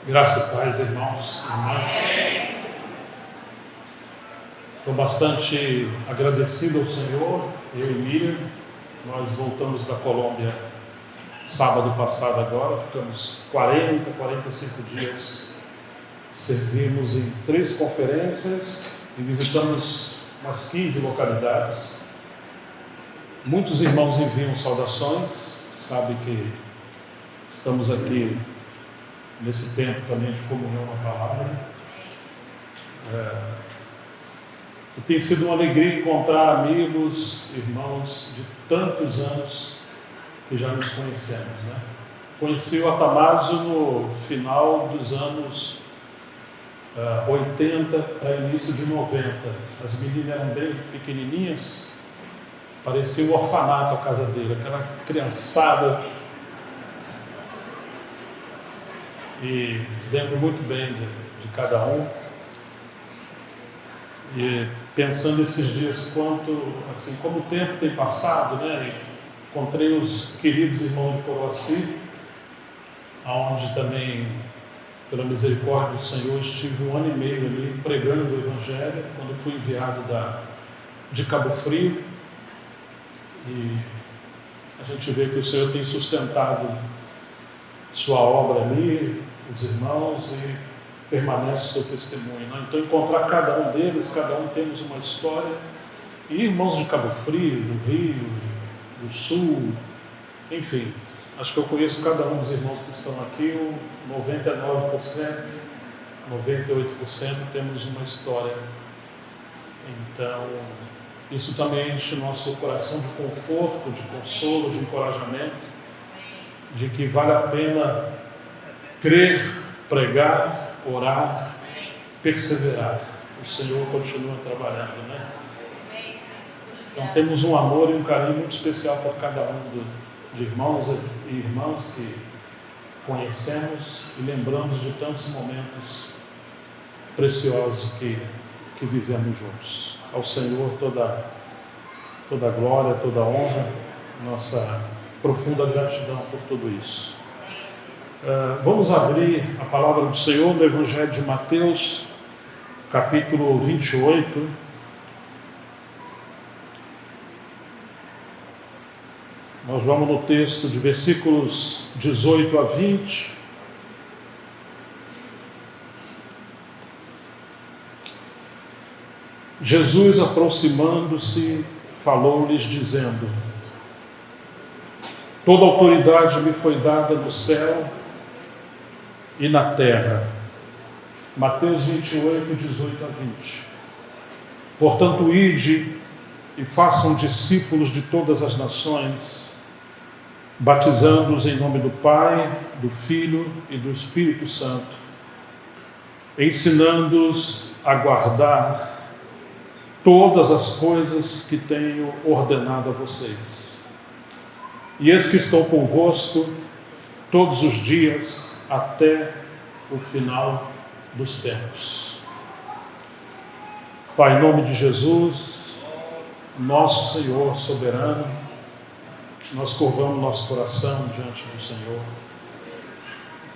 Graça e paz, irmãos e irmãs. Estou bastante agradecido ao Senhor, eu e Miriam. Nós voltamos da Colômbia sábado passado agora, ficamos 45 dias. Servimos em 3 conferências e visitamos umas 15 localidades. Muitos irmãos enviam saudações, sabe que estamos aqui nesse tempo também de comunhão na palavra. E tem sido uma alegria encontrar amigos, irmãos de tantos anos que já nos conhecemos, né? Conheci o Atamásio no final dos anos 80 para início de 90. As meninas eram bem pequenininhas, parecia um orfanato a casa dele, aquela criançada. E lembro muito bem de cada um. E pensando esses dias como o tempo tem passado, né? Encontrei os queridos irmãos de Coroaci, onde também, pela misericórdia do Senhor, estive 1 ano e meio ali pregando o Evangelho, quando fui enviado de Cabo Frio. E a gente vê que o Senhor tem sustentado sua obra ali, os irmãos, e permanece seu testemunho, né? Então, encontrar cada um deles, cada um temos uma história. E irmãos de Cabo Frio, do Rio, do Sul, enfim, acho que eu conheço cada um dos irmãos que estão aqui, 99%, 98% temos uma história. Então, isso também enche nosso coração de conforto, de consolo, de encorajamento, de que vale a pena crer, pregar, orar, perseverar. O Senhor continua trabalhando, né? Então temos um amor e um carinho muito especial por cada um de irmãos e irmãs que conhecemos e lembramos de tantos momentos preciosos que vivemos juntos. Ao Senhor toda glória, toda honra, nossa profunda gratidão por tudo isso. Vamos abrir a palavra do Senhor no Evangelho de Mateus, capítulo 28. Nós vamos no texto de versículos 18 a 20. Jesus, aproximando-se, falou-lhes dizendo: toda autoridade me foi dada no céu e na terra. Mateus 28, 18 a 20. Portanto, ide e façam discípulos de todas as nações, batizando-os em nome do Pai, do Filho e do Espírito Santo, ensinando-os a guardar todas as coisas que tenho ordenado a vocês. E eis que estou convosco todos os dias até o final dos tempos. Pai, em nome de Jesus, nosso Senhor soberano, nós curvamos nosso coração diante do Senhor.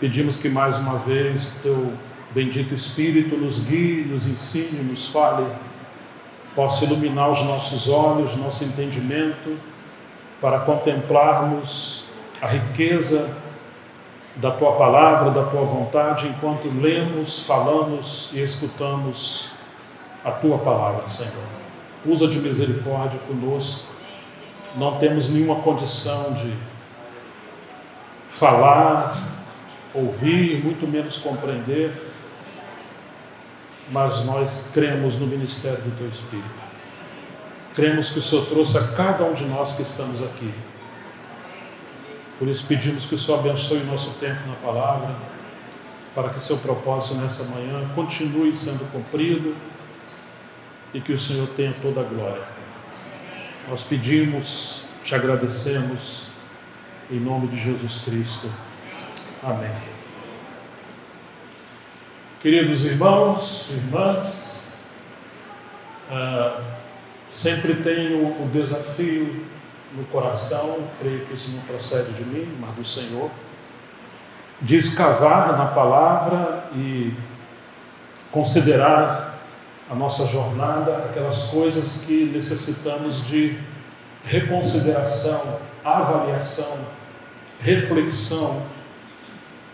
Pedimos que mais uma vez o Teu bendito Espírito nos guie, nos ensine, nos fale, possa iluminar os nossos olhos, nosso entendimento, para contemplarmos a riqueza da Tua palavra, da Tua vontade, enquanto lemos, falamos e escutamos a Tua palavra, Senhor. Usa de misericórdia conosco. Não temos nenhuma condição de falar, ouvir, muito menos compreender, mas nós cremos no ministério do Teu Espírito. Cremos que o Senhor trouxe a cada um de nós que estamos aqui. Por isso pedimos que o Senhor abençoe o nosso tempo na palavra, para que seu propósito nessa manhã continue sendo cumprido e que o Senhor tenha toda a glória. Nós pedimos, te agradecemos, em nome de Jesus Cristo. Amém. Queridos irmãos, irmãs, sempre tenho o desafio no coração, creio que isso não procede de mim, mas do Senhor, de escavar na palavra e considerar a nossa jornada, aquelas coisas que necessitamos de reconsideração, avaliação, reflexão,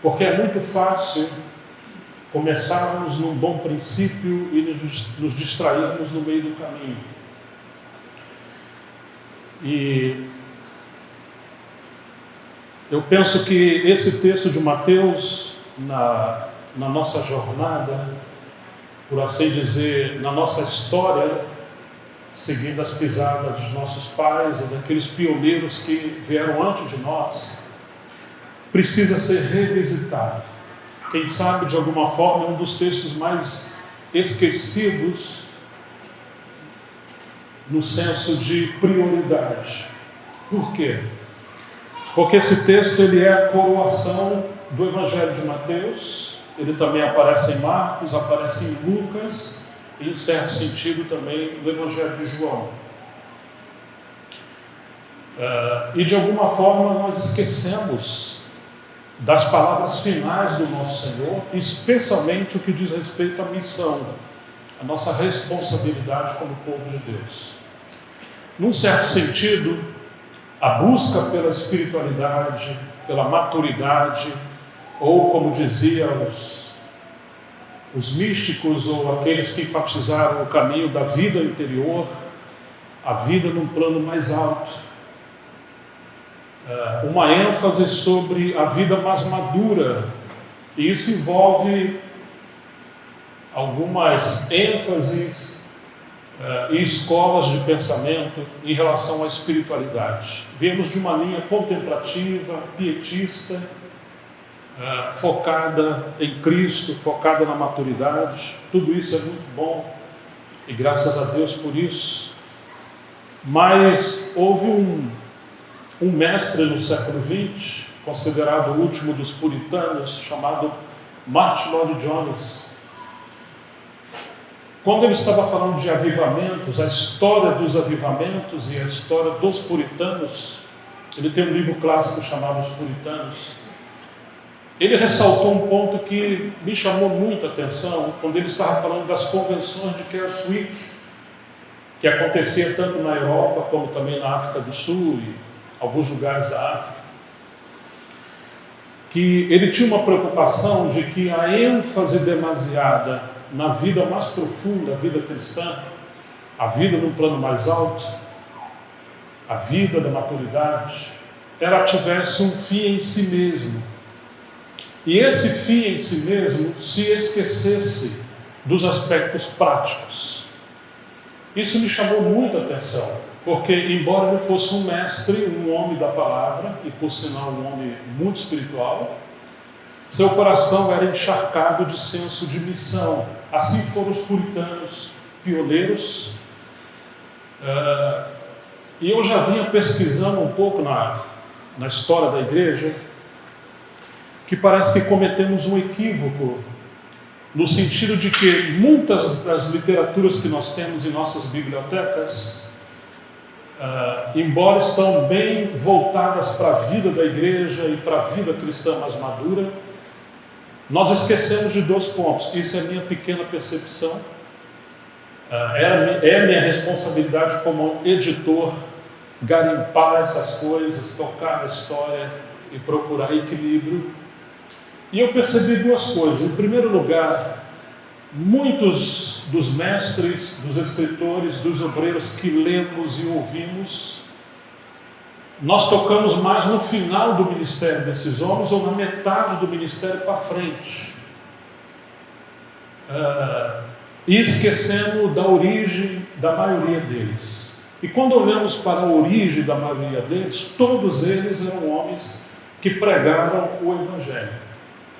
porque é muito fácil começarmos num bom princípio e nos distrairmos no meio do caminho. E eu penso que esse texto de Mateus, na nossa jornada, por assim dizer, na nossa história, seguindo as pisadas dos nossos pais ou daqueles pioneiros que vieram antes de nós, precisa ser revisitado. Quem sabe, de alguma forma, é um dos textos mais esquecidos no senso de prioridade. Por quê? Porque esse texto ele é a coroação do Evangelho de Mateus, ele também aparece em Marcos, aparece em Lucas e, em certo sentido, também no Evangelho de João. E, de alguma forma, nós esquecemos das palavras finais do nosso Senhor, especialmente o que diz respeito à missão, a nossa responsabilidade como povo de Deus. Num certo sentido, a busca pela espiritualidade, pela maturidade, ou como diziam os místicos ou aqueles que enfatizaram o caminho da vida interior, a vida num plano mais alto, uma ênfase sobre a vida mais madura, e isso envolve algumas ênfases e escolas de pensamento em relação à espiritualidade. Viemos de uma linha contemplativa, pietista, focada em Cristo, focada na maturidade. Tudo isso é muito bom e graças a Deus por isso. Mas houve um mestre no século XX, considerado o último dos puritanos, chamado Martyn Lloyd-Jones. Quando ele estava falando de avivamentos, a história dos avivamentos e a história dos puritanos, ele tem um livro clássico chamado Os Puritanos. Ele ressaltou um ponto que me chamou muito a atenção, quando ele estava falando das convenções de Kerswick, que acontecia tanto na Europa como também na África do Sul e alguns lugares da África, que ele tinha uma preocupação de que a ênfase demasiada na vida mais profunda, a vida cristã, a vida num plano mais alto, a vida da maturidade, ela tivesse um fim em si mesmo. E esse fim em si mesmo se esquecesse dos aspectos práticos. Isso me chamou muito a atenção, porque embora ele fosse um mestre, um homem da palavra, e por sinal um homem muito espiritual, seu coração era encharcado de senso de missão. Assim foram os puritanos pioneiros. E eu já vinha pesquisando um pouco na história da igreja, que parece que cometemos um equívoco, no sentido de que muitas das literaturas que nós temos em nossas bibliotecas, embora estão bem voltadas para a vida da igreja e para a vida cristã mais madura, nós esquecemos de 2 pontos. Isso é a minha pequena percepção. É a minha responsabilidade como editor garimpar essas coisas, tocar a história e procurar equilíbrio. E eu percebi 2 coisas. Em primeiro lugar, muitos dos mestres, dos escritores, dos obreiros que lemos e ouvimos, nós tocamos mais no final do ministério desses homens ou na metade do ministério para frente. E esquecemos da origem da maioria deles. E quando olhamos para a origem da maioria deles, todos eles eram homens que pregaram o Evangelho.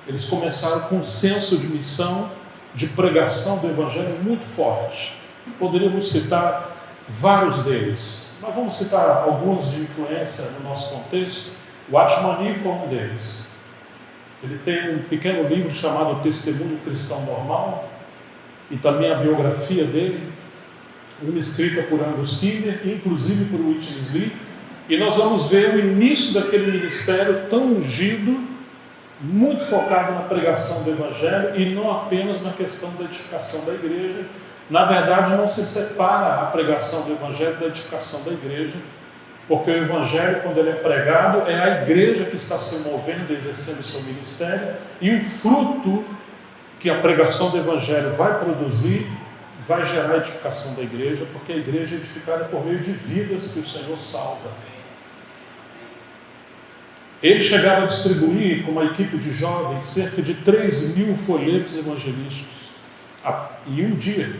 Eles começaram com um senso de missão, de pregação do Evangelho muito forte. Poderíamos citar vários deles, mas vamos citar alguns de influência no nosso contexto. O Atmani foi um deles. Ele tem um pequeno livro chamado Testemunho Cristão Normal, e também a biografia dele, uma escrita por Angus Skinner, inclusive por Whitney Lee, e nós vamos ver o início daquele ministério tão ungido muito focado na pregação do Evangelho e não apenas na questão da edificação da igreja. Na verdade, não se separa a pregação do Evangelho da edificação da igreja, porque o Evangelho, quando ele é pregado, é a igreja que está se movendo, exercendo o seu ministério, e o fruto que a pregação do Evangelho vai produzir, vai gerar a edificação da igreja, porque a igreja é edificada por meio de vidas que o Senhor salva. Ele chegava a distribuir, com uma equipe de jovens, cerca de 3.000 folhetos evangelísticos em um dia.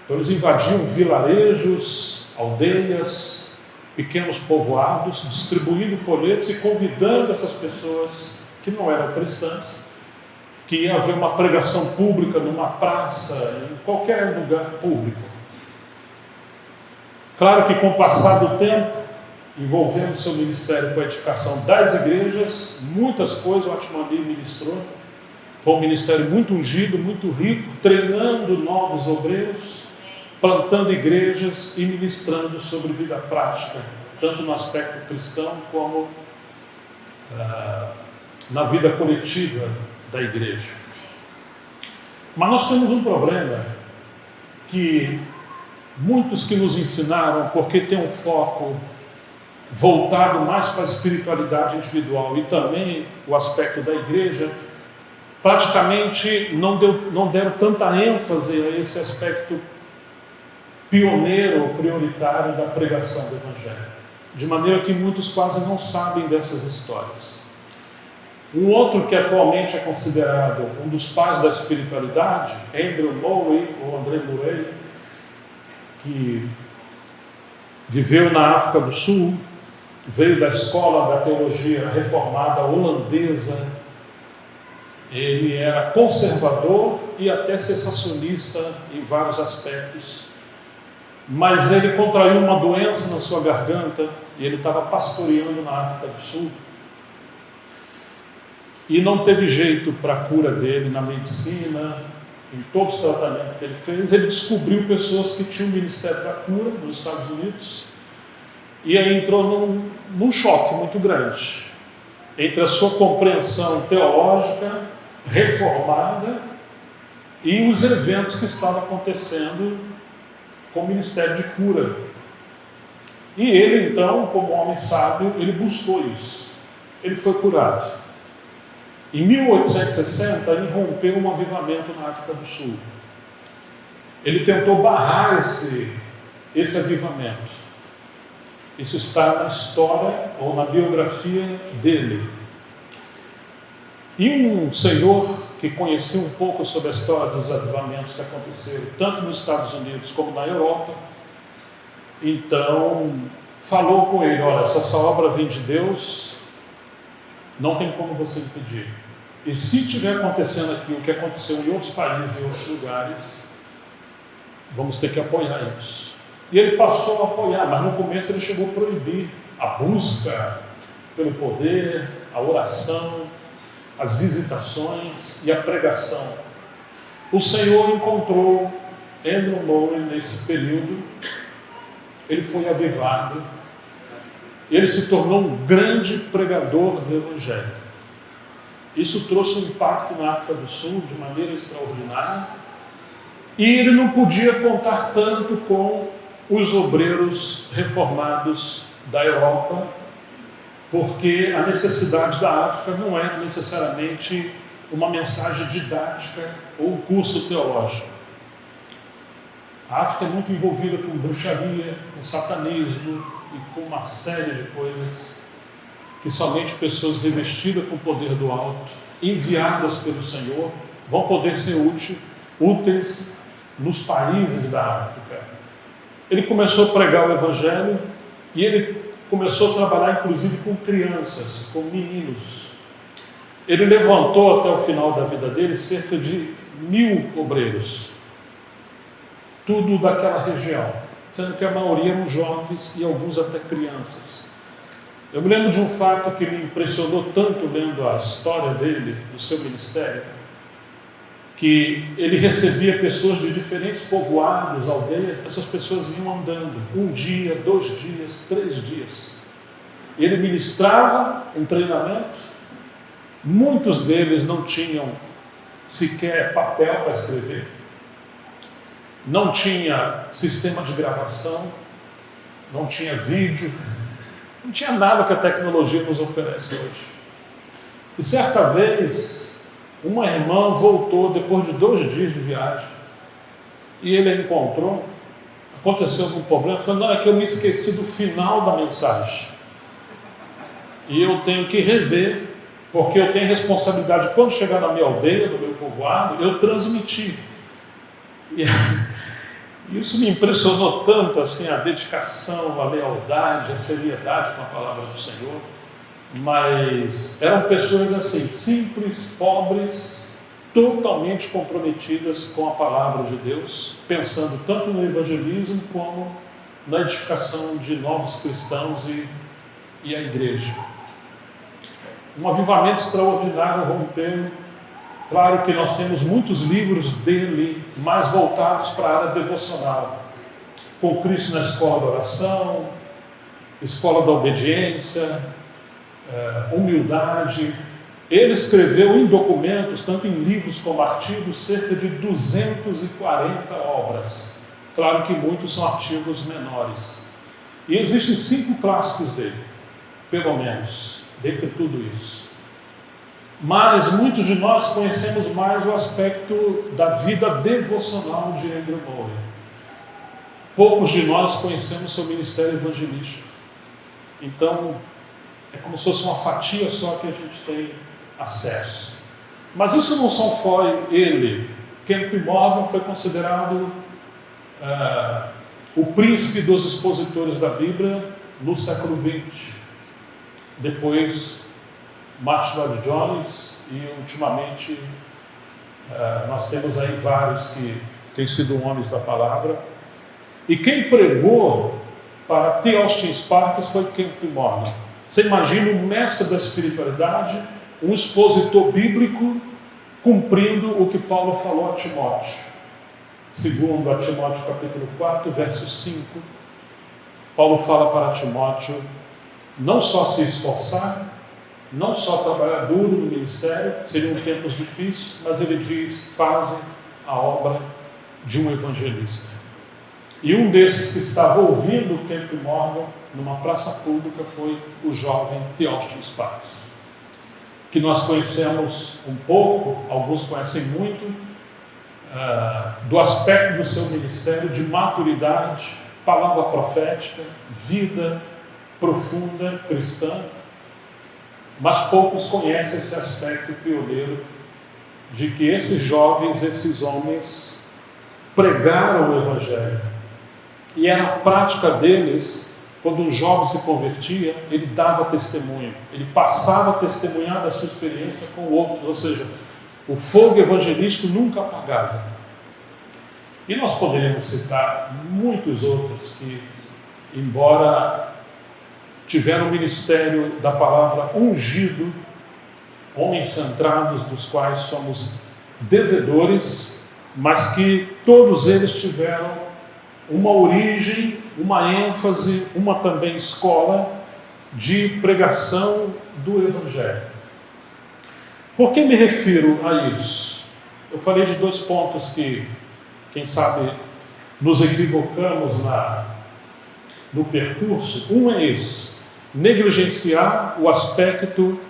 Então eles invadiam vilarejos, aldeias, pequenos povoados, distribuindo folhetos e convidando essas pessoas que não eram cristãs, que ia haver uma pregação pública numa praça, em qualquer lugar público. Claro que com o passar do tempo, envolvendo seu ministério com a edificação das igrejas, muitas coisas o Atmani ministrou. Foi um ministério muito ungido, muito rico, treinando novos obreiros, plantando igrejas e ministrando sobre vida prática, tanto no aspecto cristão como na vida coletiva da igreja. Mas nós temos um problema, que muitos que nos ensinaram, porque tem um foco voltado mais para a espiritualidade individual e também o aspecto da igreja, praticamente não deram tanta ênfase a esse aspecto pioneiro ou prioritário da pregação do Evangelho, de maneira que muitos quase não sabem dessas histórias. Um outro que atualmente é considerado um dos pais da espiritualidade, Andrew Murray, ou André Murray, que viveu na África do Sul, veio da escola da teologia reformada holandesa. Ele era conservador e até sensacionista em vários aspectos, mas ele contraiu uma doença na sua garganta e ele estava pastoreando na África do Sul e não teve jeito para a cura dele na medicina, em todos os tratamentos que ele fez. Ele descobriu pessoas que tinham o Ministério da Cura nos Estados Unidos e aí entrou num choque muito grande entre a sua compreensão teológica reformada e os eventos que estavam acontecendo com o Ministério de Cura. E ele então, como homem sábio, ele buscou isso. Ele foi curado. Em 1860, ele rompeu um avivamento na África do Sul. Ele tentou barrar esse avivamento. Isso está na história ou na biografia dele. E um senhor que conhecia um pouco sobre a história dos avivamentos que aconteceram tanto nos Estados Unidos como na Europa, então falou com ele: olha, se essa obra vem de Deus, não tem como você impedir. E se estiver acontecendo aqui o que aconteceu em outros países, em outros lugares, vamos ter que apoiar isso. E ele passou a apoiar, mas no começo ele chegou a proibir a busca pelo poder, a oração, as visitações e a pregação. O Senhor encontrou Andrew Murray nesse período, ele foi avivado, ele se tornou um grande pregador do Evangelho. Isso trouxe um impacto na África do Sul de maneira extraordinária, e ele não podia contar tanto com os obreiros reformados da Europa, porque a necessidade da África não era necessariamente uma mensagem didática ou um curso teológico. A África é muito envolvida com bruxaria, com satanismo e com uma série de coisas que somente pessoas revestidas com o poder do alto, enviadas pelo Senhor, vão poder ser úteis nos países da África. Ele começou a pregar o Evangelho e ele começou a trabalhar inclusive com crianças, com meninos. Ele levantou até o final da vida dele cerca de 1.000 obreiros, tudo daquela região, sendo que a maioria eram jovens e alguns até crianças. Eu me lembro de um fato que me impressionou tanto lendo a história dele, do seu ministério, que ele recebia pessoas de diferentes povoados, aldeias. Essas pessoas vinham andando, 1 dia, 2 dias, 3 dias. Ele ministrava um treinamento Muitos deles não tinham sequer papel para escrever, não tinha sistema de gravação, não tinha vídeo, não tinha nada que a tecnologia nos oferece hoje. E certa vez, uma irmã voltou depois de 2 dias de viagem, e ele a encontrou, aconteceu algum problema, falou, não, é que eu me esqueci do final da mensagem, e eu tenho que rever, porque eu tenho responsabilidade, quando chegar na minha aldeia, no meu povoado, eu transmitir. E isso me impressionou tanto, assim, a dedicação, a lealdade, a seriedade com a palavra do Senhor. Mas eram pessoas assim, simples, pobres, totalmente comprometidas com a palavra de Deus, pensando tanto no evangelismo como na edificação de novos cristãos e a igreja. Um avivamento extraordinário rompeu. Claro que nós temos muitos livros dele, mais voltados para a área devocional. Com Cristo na escola da oração, escola da obediência, humildade. Ele escreveu em documentos, tanto em livros como artigos, cerca de 240 obras. Claro que muitos são artigos menores. E existem 5 clássicos dele, pelo menos, dentre tudo isso. Mas muitos de nós conhecemos mais o aspecto da vida devocional de Andrew Murray. Poucos de nós conhecemos seu ministério evangelístico. Então, é como se fosse uma fatia só que a gente tem acesso. Mas isso não só foi ele. Kenneth Morgan foi considerado o príncipe dos expositores da Bíblia no século XX. Depois, Martyn Lloyd-Jones e, ultimamente, nós temos aí vários que têm sido homens da palavra. E quem pregou para T. Austin Sparks foi Kenneth Morgan. Você imagina um mestre da espiritualidade, um expositor bíblico, cumprindo o que Paulo falou a Timóteo. Segundo a Timóteo capítulo 4, verso 5, Paulo fala para Timóteo não só se esforçar, não só trabalhar duro no ministério, seriam tempos difíceis, mas ele diz, fazem a obra de um evangelista. E um desses que estava ouvindo Kenneth Morgan numa praça pública foi o jovem T. Austin Sparks, que nós conhecemos um pouco, alguns conhecem muito, do aspecto do seu ministério de maturidade, palavra profética, vida profunda cristã, mas poucos conhecem esse aspecto pioneiro de que esses jovens, esses homens pregaram o Evangelho. E era a prática deles, quando um jovem se convertia, ele dava testemunho, ele passava a testemunhar da sua experiência com outros, ou seja, o fogo evangelístico nunca apagava. E nós poderíamos citar muitos outros que, embora tiveram o ministério da palavra ungido, homens centrados dos quais somos devedores, mas que todos eles tiveram uma origem, uma ênfase, uma também escola de pregação do Evangelho. Por que me refiro a isso? Eu falei de 2 pontos que, quem sabe, nos equivocamos no percurso. Um é esse: negligenciar o aspecto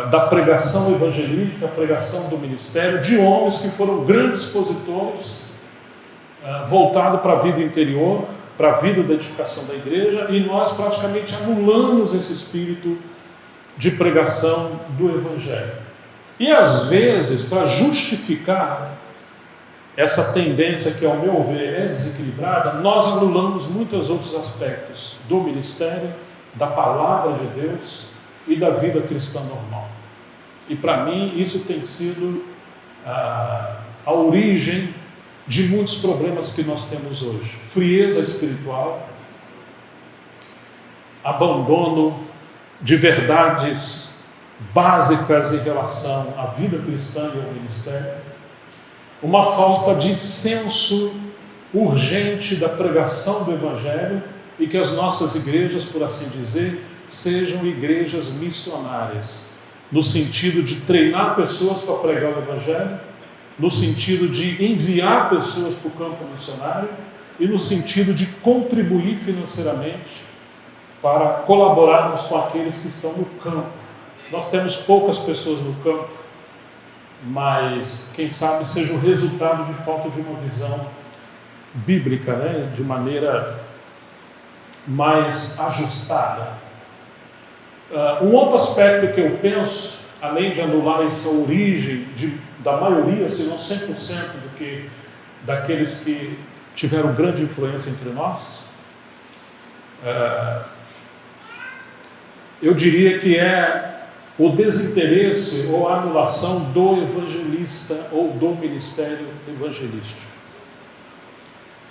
da pregação evangelística, a pregação do ministério, de homens que foram grandes expositores, voltado para a vida interior, para a vida da edificação da igreja, e nós praticamente anulamos esse espírito de pregação do Evangelho. E às vezes, para justificar essa tendência que, ao meu ver, é desequilibrada, nós anulamos muitos outros aspectos do ministério, da palavra de Deus e da vida cristã normal. E para mim isso tem sido a origem de muitos problemas que nós temos hoje. Frieza espiritual, abandono de verdades básicas em relação à vida cristã e ao ministério, uma falta de senso urgente da pregação do Evangelho, e que as nossas igrejas, por assim dizer, sejam igrejas missionárias. no sentido de treinar pessoas para pregar o Evangelho, no sentido de enviar pessoas para o campo missionário e no sentido de contribuir financeiramente para colaborarmos com aqueles que estão no campo. Nós temos poucas pessoas no campo, mas quem sabe seja o resultado de falta de uma visão bíblica, né? De maneira mais ajustada. Um outro aspecto que eu penso, além de anular essa origem da maioria, se não 100% daqueles que tiveram grande influência entre nós, eu diria que é o desinteresse ou a anulação do evangelista ou do ministério evangelístico.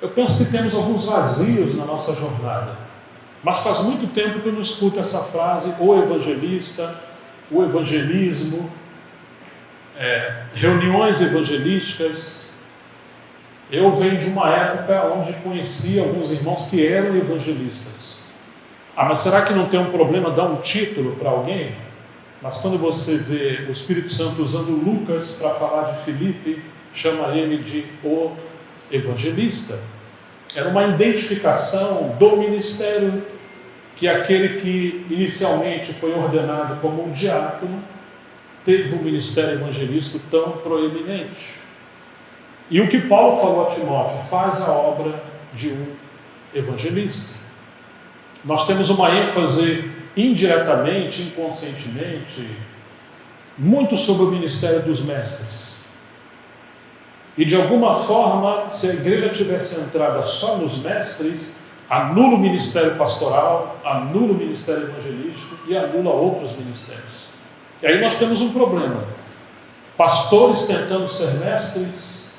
Eu penso que temos alguns vazios na nossa jornada, mas faz muito tempo que eu não escuto essa frase, o evangelista, o evangelismo, reuniões evangelísticas. Eu venho de uma época onde conheci alguns irmãos que eram evangelistas. Mas será que não tem um problema dar um título para alguém? Mas quando você vê o Espírito Santo usando Lucas para falar de Filipe, chama ele de o evangelista. Era uma identificação do ministério que aquele que inicialmente foi ordenado como um diácono teve um ministério evangelístico tão proeminente. E o que Paulo falou a Timóteo, faz a obra de um evangelista. Nós temos uma ênfase indiretamente, inconscientemente, muito sobre o ministério dos mestres. E de alguma forma, se a igreja tivesse centrada só nos mestres, anula o ministério pastoral, anula o ministério evangelístico e anula outros ministérios. E aí nós temos um problema. Pastores tentando ser mestres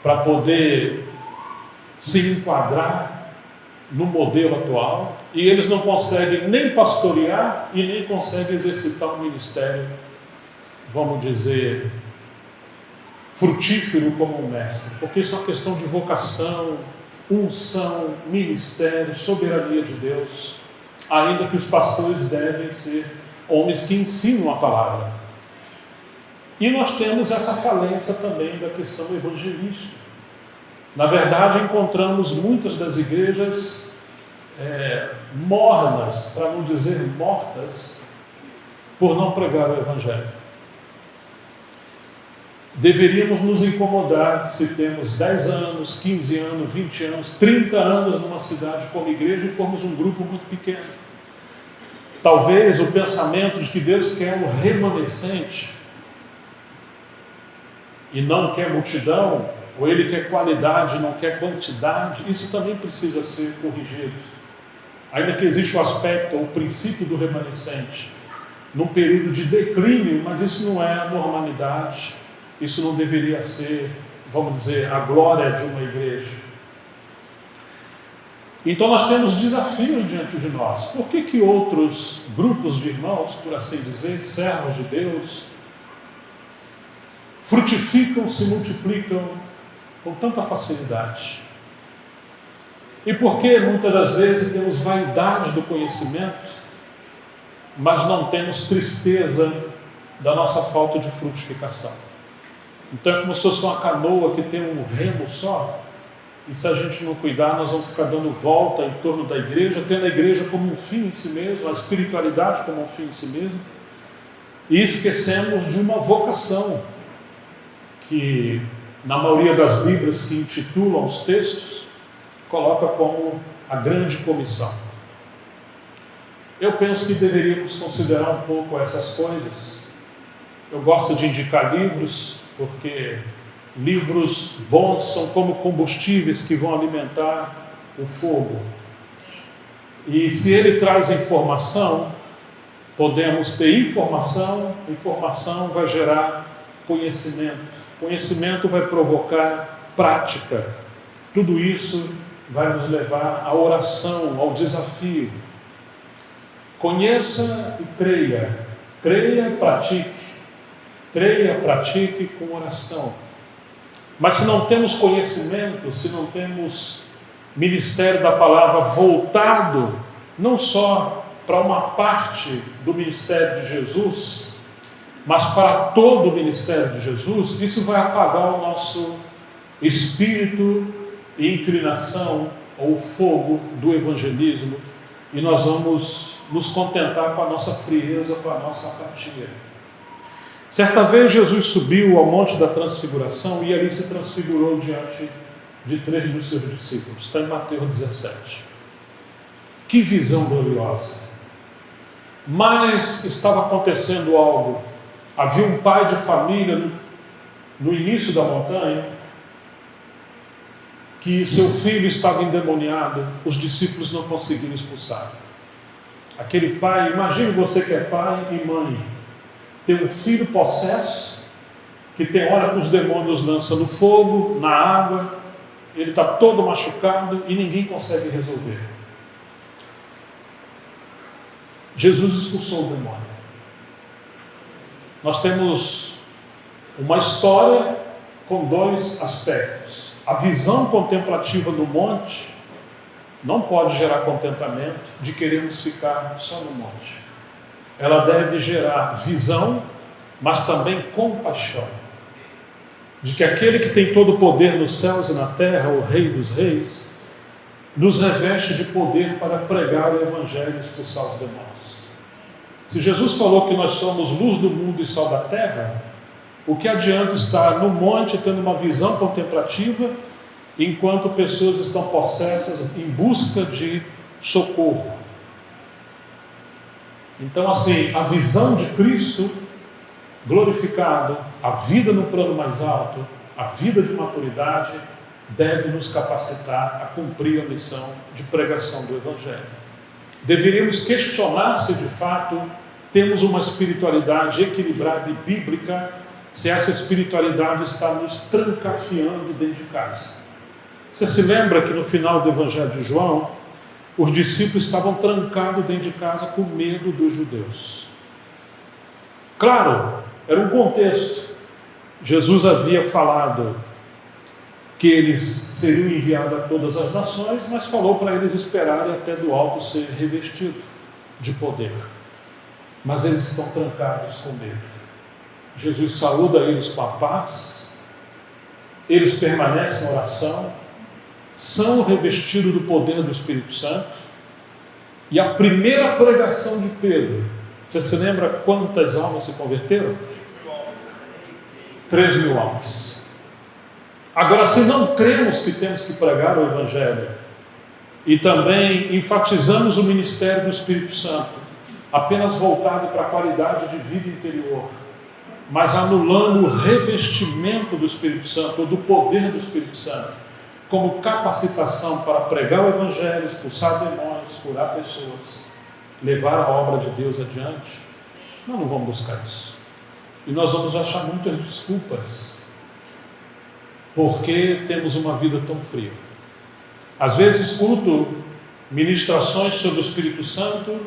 para poder se enquadrar no modelo atual, e eles não conseguem nem pastorear e nem conseguem exercitar um ministério, vamos dizer, frutífero como um mestre, porque isso é uma questão de vocação, unção, ministério, soberania de Deus, ainda que os pastores devem ser homens que ensinam a palavra. E nós temos essa falência também da questão evangelística. Na verdade, encontramos muitas das igrejas mornas, para não dizer mortas, por não pregar o Evangelho. Deveríamos nos incomodar se temos 10 anos, 15 anos, 20 anos, 30 anos numa cidade como igreja e formos um grupo muito pequeno. Talvez o pensamento de que Deus quer um remanescente e não quer multidão, ou Ele quer qualidade, não quer quantidade, isso também precisa ser corrigido. Ainda que existe o aspecto, o princípio do remanescente, num período de declínio, mas isso não é a normalidade, isso não deveria ser, vamos dizer, a glória de uma igreja. Então nós temos desafios diante de nós. Por que outros grupos de irmãos, por assim dizer, servos de Deus, frutificam, se multiplicam com tanta facilidade? E por que muitas das vezes temos vaidade do conhecimento, mas não temos tristeza da nossa falta de frutificação? Então é como se fosse uma canoa que tem um remo só, e se a gente não cuidar, nós vamos ficar dando volta em torno da igreja, tendo a igreja como um fim em si mesmo, a espiritualidade como um fim em si mesmo, e esquecemos de uma vocação que, na maioria das Bíblias que intitulam os textos, coloca como a grande comissão. Eu penso que deveríamos considerar um pouco essas coisas. Eu gosto de indicar livros, porque livros bons são como combustíveis que vão alimentar o fogo. E se ele traz informação, podemos ter informação, informação vai gerar conhecimento, conhecimento vai provocar prática. Tudo isso vai nos levar à oração, ao desafio. Conheça e creia. Creia, pratique. Creia, pratique com oração. Mas se não temos conhecimento, se não temos ministério da palavra voltado, não só para uma parte do ministério de Jesus, mas para todo o ministério de Jesus, isso vai apagar o nosso espírito e inclinação ou fogo do evangelismo, e nós vamos nos contentar com a nossa frieza, com a nossa apatia. Certa vez Jesus subiu ao Monte da Transfiguração e ali se transfigurou diante de 3 dos seus discípulos. Está em Mateus 17. Que visão gloriosa! Mas estava acontecendo algo. Havia um pai de família no início da montanha, que seu filho estava endemoniado, os discípulos não conseguiram expulsar. Aquele pai, imagine você que é pai e mãe, tem um filho possesso, que tem hora que os demônios lançam no fogo, na água, ele está todo machucado e ninguém consegue resolver. Jesus expulsou o demônio. Nós temos uma história com 2 aspectos. A visão contemplativa do monte não pode gerar contentamento de querermos ficar só no monte. Ela deve gerar visão, mas também compaixão, de que aquele que tem todo o poder nos céus e na terra, o Rei dos Reis, nos reveste de poder para pregar o Evangelho e expulsar os demônios. Se Jesus falou que nós somos luz do mundo e sal da terra, o que adianta estar no monte tendo uma visão contemplativa, enquanto pessoas estão possessas em busca de socorro? Então, assim, a visão de Cristo glorificado, a vida no plano mais alto, a vida de maturidade, deve nos capacitar a cumprir a missão de pregação do Evangelho. Deveríamos questionar se de fato temos uma espiritualidade equilibrada e bíblica, se essa espiritualidade está nos trancafiando dentro de casa. Você se lembra que no final do Evangelho de João, os discípulos estavam trancados dentro de casa com medo dos judeus. Claro, era um contexto. Jesus havia falado que eles seriam enviados a todas as nações, mas falou para eles esperarem até do alto ser revestido de poder. Mas eles estão trancados com medo. Jesus saúda eles com a paz, eles permanecem em oração, são revestidos do poder do Espírito Santo, e a primeira pregação de Pedro, você se lembra quantas almas se converteram? 3.000 almas. Agora, se não cremos que temos que pregar o Evangelho, e também enfatizamos o ministério do Espírito Santo, apenas voltado para a qualidade de vida interior, mas anulando o revestimento do Espírito Santo, ou do poder do Espírito Santo, como capacitação para pregar o Evangelho, expulsar demônios, curar pessoas, levar a obra de Deus adiante, nós não vamos buscar isso. E nós vamos achar muitas desculpas, porque temos uma vida tão fria. Às vezes escuto ministrações sobre o Espírito Santo,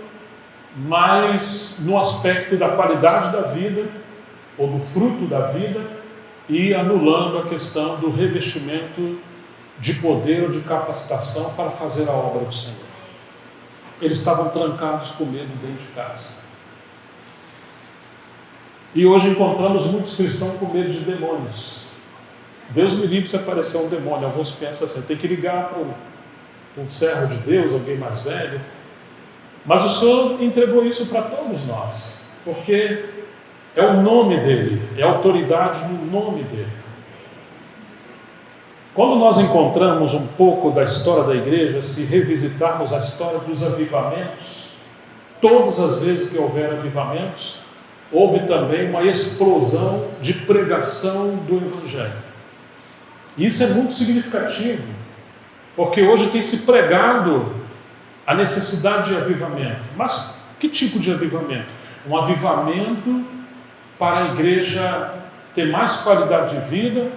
mas no aspecto da qualidade da vida, ou do fruto da vida, e anulando a questão do revestimento de poder ou de capacitação para fazer a obra do Senhor. Eles estavam trancados com medo dentro de casa. E hoje encontramos muitos cristãos com medo de demônios. Deus me livre se aparecer um demônio. Alguns pensam assim, tem que ligar para um servo de Deus, alguém mais velho. Mas o Senhor entregou isso para todos nós, porque é o nome dele, é a autoridade no nome dele. Quando nós encontramos um pouco da história da igreja, se revisitarmos a história dos avivamentos, todas as vezes que houver avivamentos, houve também uma explosão de pregação do Evangelho. Isso é muito significativo, porque hoje tem se pregado a necessidade de avivamento. Mas que tipo de avivamento? Um avivamento para a igreja ter mais qualidade de vida,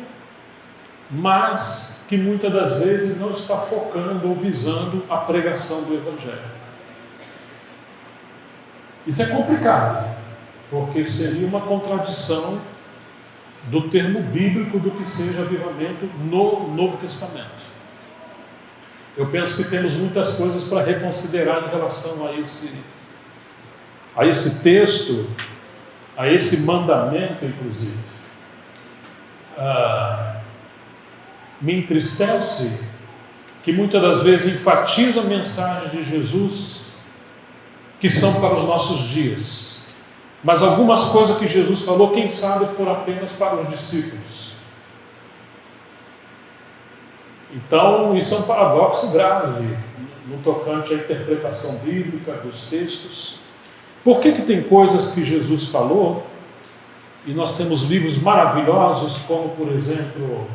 mas que muitas das vezes não está focando ou visando a pregação do Evangelho. Isso é complicado, porque seria uma contradição do termo bíblico do que seja avivamento no Novo Testamento. Eu penso que temos muitas coisas para reconsiderar em relação a a esse texto, a esse mandamento, inclusive. Me entristece que muitas das vezes enfatiza a mensagem de Jesus que são para os nossos dias. Mas algumas coisas que Jesus falou, quem sabe, foram apenas para os discípulos. Então, isso é um paradoxo grave no tocante à interpretação bíblica dos textos. Por que tem coisas que Jesus falou, e nós temos livros maravilhosos, como, por exemplo,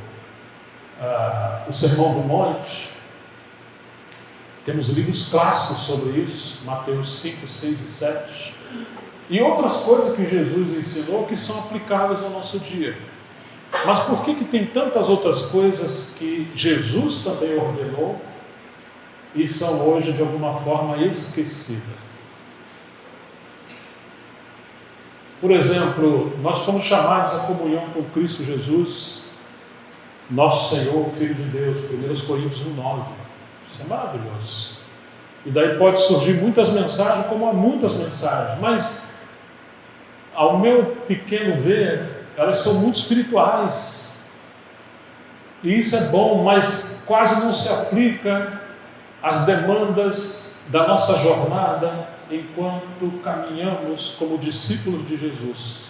o Sermão do Monte. Temos livros clássicos sobre isso, Mateus 5, 6 e 7. E outras coisas que Jesus ensinou que são aplicáveis ao nosso dia. Mas por que tem tantas outras coisas que Jesus também ordenou e são hoje de alguma forma esquecidas? Por exemplo, nós fomos chamados à comunhão com Cristo Jesus, nosso Senhor, Filho de Deus, 1 Coríntios 1:9. Isso é maravilhoso. E daí pode surgir muitas mensagens, como há muitas mensagens, mas ao meu pequeno ver, elas são muito espirituais. E isso é bom, mas quase não se aplica às demandas da nossa jornada enquanto caminhamos como discípulos de Jesus.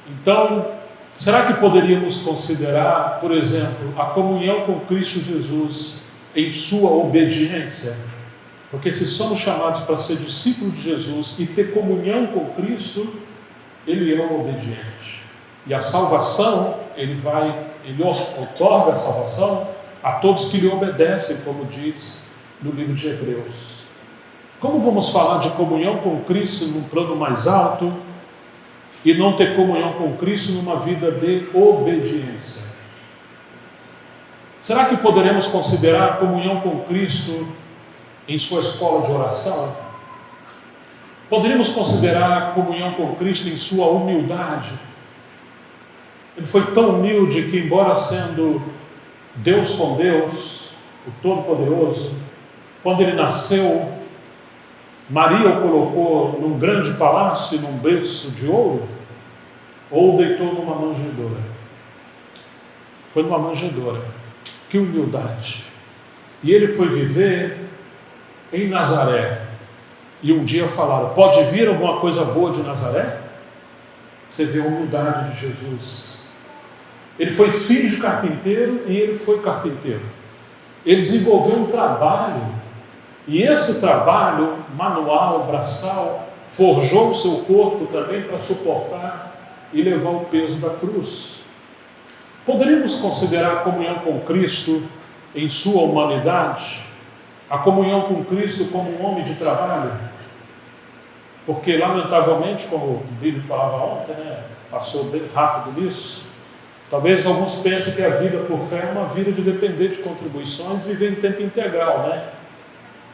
Então, será que poderíamos considerar, por exemplo, a comunhão com Cristo Jesus em sua obediência? Porque se somos chamados para ser discípulos de Jesus e ter comunhão com Cristo, Ele é obediente. E a salvação, Ele outorga a salvação a todos que lhe obedecem, como diz no livro de Hebreus. Como vamos falar de comunhão com Cristo num plano mais alto e não ter comunhão com Cristo numa vida de obediência? Será que poderemos considerar a comunhão com Cristo em sua escola de oração? Poderíamos considerar a comunhão com Cristo em sua humildade? Ele foi tão humilde que, embora sendo Deus com Deus, o Todo-Poderoso, quando ele nasceu, Maria o colocou num grande palácio, num berço de ouro, ou o deitou numa manjedoura? Foi numa manjedoura. Que humildade! E ele foi viver em Nazaré. E um dia falaram: pode vir alguma coisa boa de Nazaré? Você vê a humildade de Jesus. Ele foi filho de carpinteiro e ele foi carpinteiro. Ele desenvolveu um trabalho, e esse trabalho manual, braçal, forjou o seu corpo também para suportar e levar o peso da cruz. Poderíamos considerar a comunhão com Cristo em sua humanidade? A comunhão com Cristo como um homem de trabalho? Porque, lamentavelmente, como o Bíblia falava ontem, passou bem rápido nisso, talvez alguns pensem que a vida por fé é uma vida de depender de contribuições e viver em tempo integral,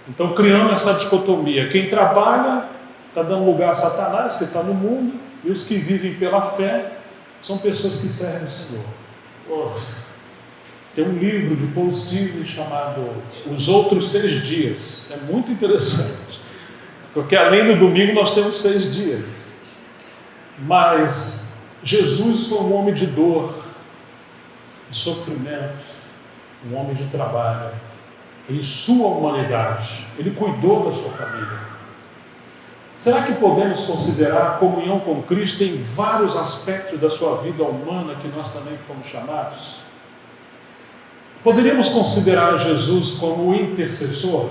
Então, criando essa dicotomia, quem trabalha está dando lugar a Satanás, que está no mundo, e os que vivem pela fé são pessoas que servem o Senhor. Tem um livro de Paul Stevens chamado Os Outros 6 Dias. É muito interessante, porque além do domingo nós temos 6 dias. Mas Jesus foi um homem de dor, de sofrimento, um homem de trabalho. Em sua humanidade, ele cuidou da sua família. Será que podemos considerar a comunhão com Cristo em vários aspectos da sua vida humana que nós também fomos chamados? Poderíamos considerar Jesus como o intercessor,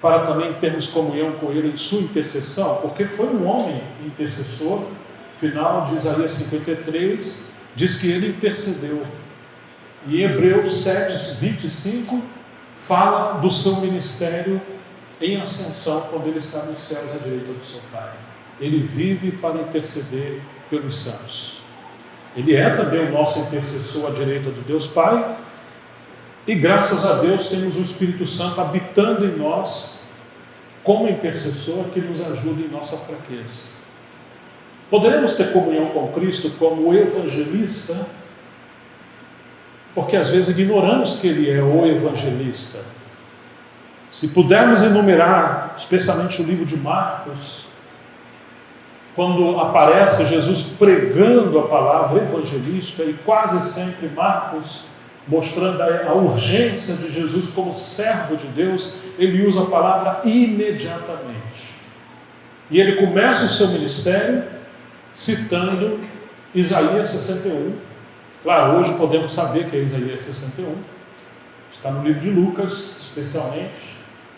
para também termos comunhão com Ele em sua intercessão? Porque foi um homem intercessor. Final de Isaías 53 diz que ele intercedeu. E Hebreus 7, 25 fala do seu ministério em ascensão, quando ele está nos céus à direita do seu Pai. Ele vive para interceder pelos santos. Ele é também o nosso intercessor à direita de Deus Pai. E graças a Deus temos o Espírito Santo habitando em nós como intercessor que nos ajuda em nossa fraqueza. Poderemos ter comunhão com Cristo como evangelista, porque às vezes ignoramos que Ele é o evangelista. Se pudermos enumerar, especialmente o livro de Marcos, quando aparece Jesus pregando a palavra evangelística, e quase sempre Marcos mostrando a urgência de Jesus como servo de Deus, ele usa a palavra imediatamente. E ele começa o seu ministério citando Isaías 61. Claro, hoje podemos saber que é Isaías 61. Está no livro de Lucas, especialmente.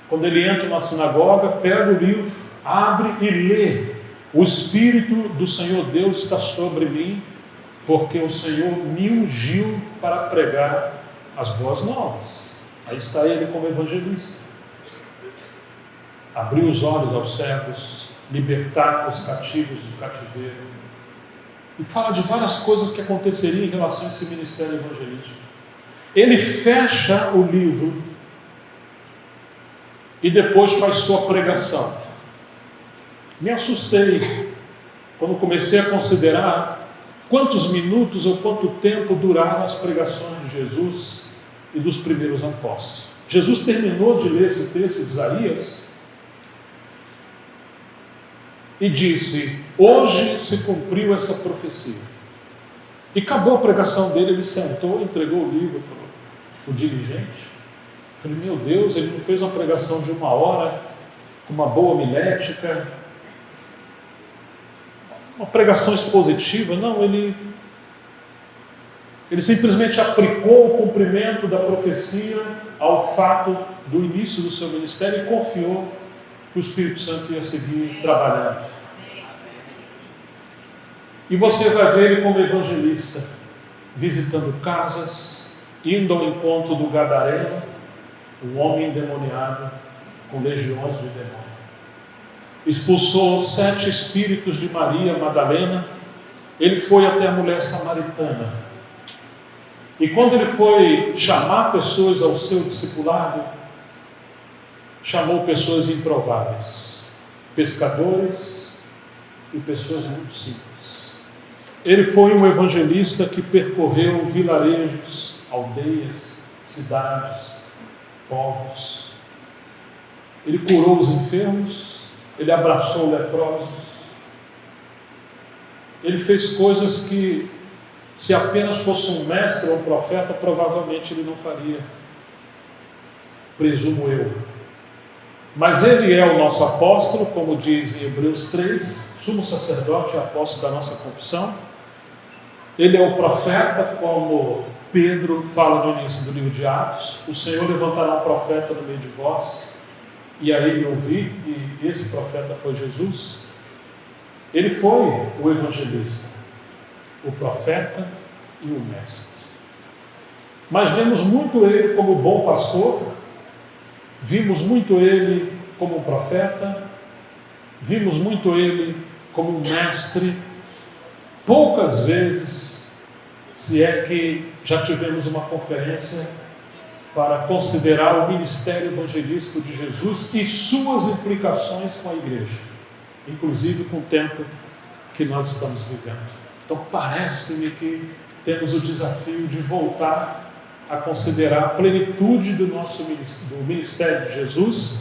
Quando ele entra na sinagoga, pega o livro, abre e lê. O Espírito do Senhor Deus está sobre mim, porque o Senhor me ungiu para pregar as boas novas. Aí está ele como evangelista. Abrir os olhos aos cegos, libertar os cativos do cativeiro. E fala de várias coisas que aconteceriam em relação a esse ministério evangelístico. Ele fecha o livro e depois faz sua pregação. Me assustei quando comecei a considerar quantos minutos ou quanto tempo duraram as pregações de Jesus e dos primeiros apóstolos. Jesus terminou de ler esse texto de Isaías e disse: hoje se cumpriu essa profecia. E acabou a pregação dele, ele sentou, entregou o livro para o dirigente. Falei, meu Deus, ele não fez uma pregação de 1 hora, com uma boa homilética, uma pregação expositiva. Não, ele simplesmente aplicou o cumprimento da profecia ao fato do início do seu ministério e confiou que o Espírito Santo ia seguir trabalhando. E você vai ver ele como evangelista, visitando casas, indo ao encontro do gadareno, um homem endemoniado com legiões de demônios. Expulsou 7 espíritos de Maria Madalena. Ele foi até a mulher samaritana. E quando ele foi chamar pessoas ao seu discipulado, chamou pessoas improváveis, pescadores e pessoas muito simples. Ele foi um evangelista que percorreu vilarejos, aldeias, cidades, povos. Ele curou os enfermos, ele abraçou leprosos, ele fez coisas que, se apenas fosse um mestre ou um profeta, provavelmente ele não faria, presumo eu. Mas ele é o nosso apóstolo, como diz em Hebreus 3, sumo sacerdote e apóstolo da nossa confissão. Ele é o profeta, como Pedro fala no início do livro de Atos: o Senhor levantará um profeta no meio de vós, e a ele ouvir, e esse profeta foi Jesus. Ele foi o evangelista, o profeta e o mestre. Mas vemos muito ele como bom pastor, vimos muito ele como um profeta, vimos muito ele como um mestre. Poucas vezes, se é que já tivemos uma conferência para considerar o ministério evangelístico de Jesus e suas implicações com a igreja, inclusive com o tempo que nós estamos vivendo. Então parece-me que temos o desafio de voltar a considerar a plenitude do ministério de Jesus,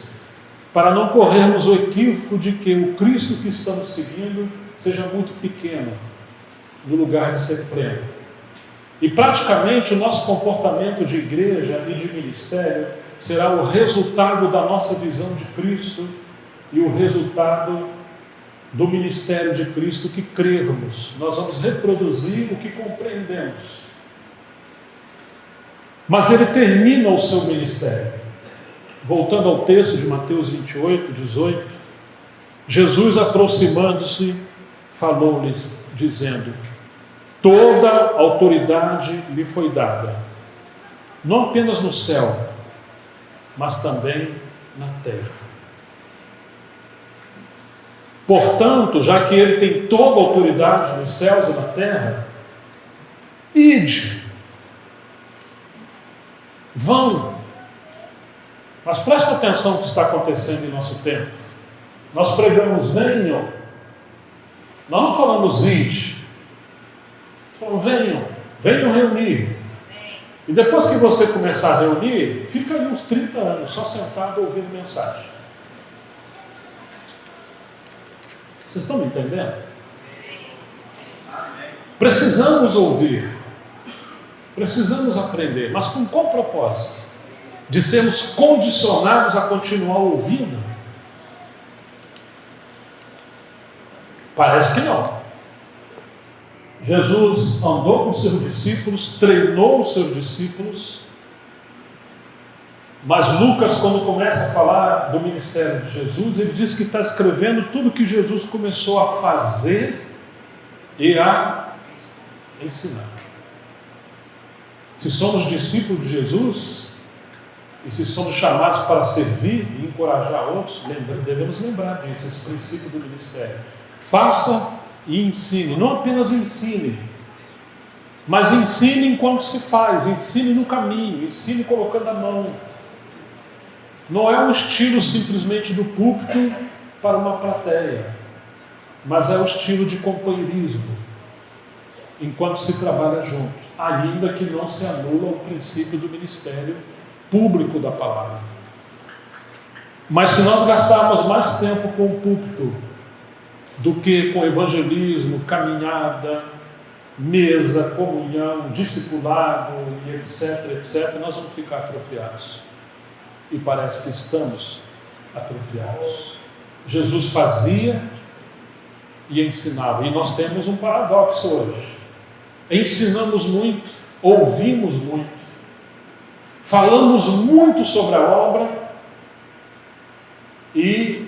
para não corrermos o equívoco de que o Cristo que estamos seguindo seja muito pequeno no lugar de ser pleno. E praticamente o nosso comportamento de igreja e de ministério será o resultado da nossa visão de Cristo e o resultado do ministério de Cristo que crermos. Nós vamos reproduzir o que compreendemos. Mas ele termina o seu ministério. Voltando ao texto de Mateus 28, 18, Jesus, aproximando-se, falou-lhes, dizendo: toda autoridade lhe foi dada, não apenas no céu, mas também na terra. Portanto, já que ele tem toda a autoridade nos céus e na terra, ide, vão. Mas presta atenção no que está acontecendo em nosso tempo. Nós pregamos venham, nós não falamos ide. Venham reunir. E depois que você começar a reunir, fica aí uns 30 anos só sentado ouvindo mensagem. Vocês estão me entendendo? Precisamos ouvir, precisamos aprender, mas com qual propósito? De sermos condicionados a continuar ouvindo? Parece que não. Jesus andou com seus discípulos, treinou os seus discípulos, mas Lucas, quando começa a falar do ministério de Jesus, ele diz que está escrevendo tudo que Jesus começou a fazer e a ensinar. Se somos discípulos de Jesus, e se somos chamados para servir e encorajar outros, devemos lembrar disso, esse princípio do ministério. Faça e ensine, não apenas ensine, mas ensine enquanto se faz, ensine no caminho, ensine colocando a mão. Não é um estilo simplesmente do púlpito para uma plateia, mas é o estilo de companheirismo, enquanto se trabalha junto, ainda que não se anula o princípio do ministério público da palavra. Mas se nós gastarmos mais tempo com o púlpito do que com evangelismo, caminhada, mesa, comunhão, discipulado e etc, nós vamos ficar atrofiados. E parece que estamos atrofiados. Jesus fazia e ensinava. E nós temos um paradoxo hoje. Ensinamos muito, ouvimos muito, falamos muito sobre a obra e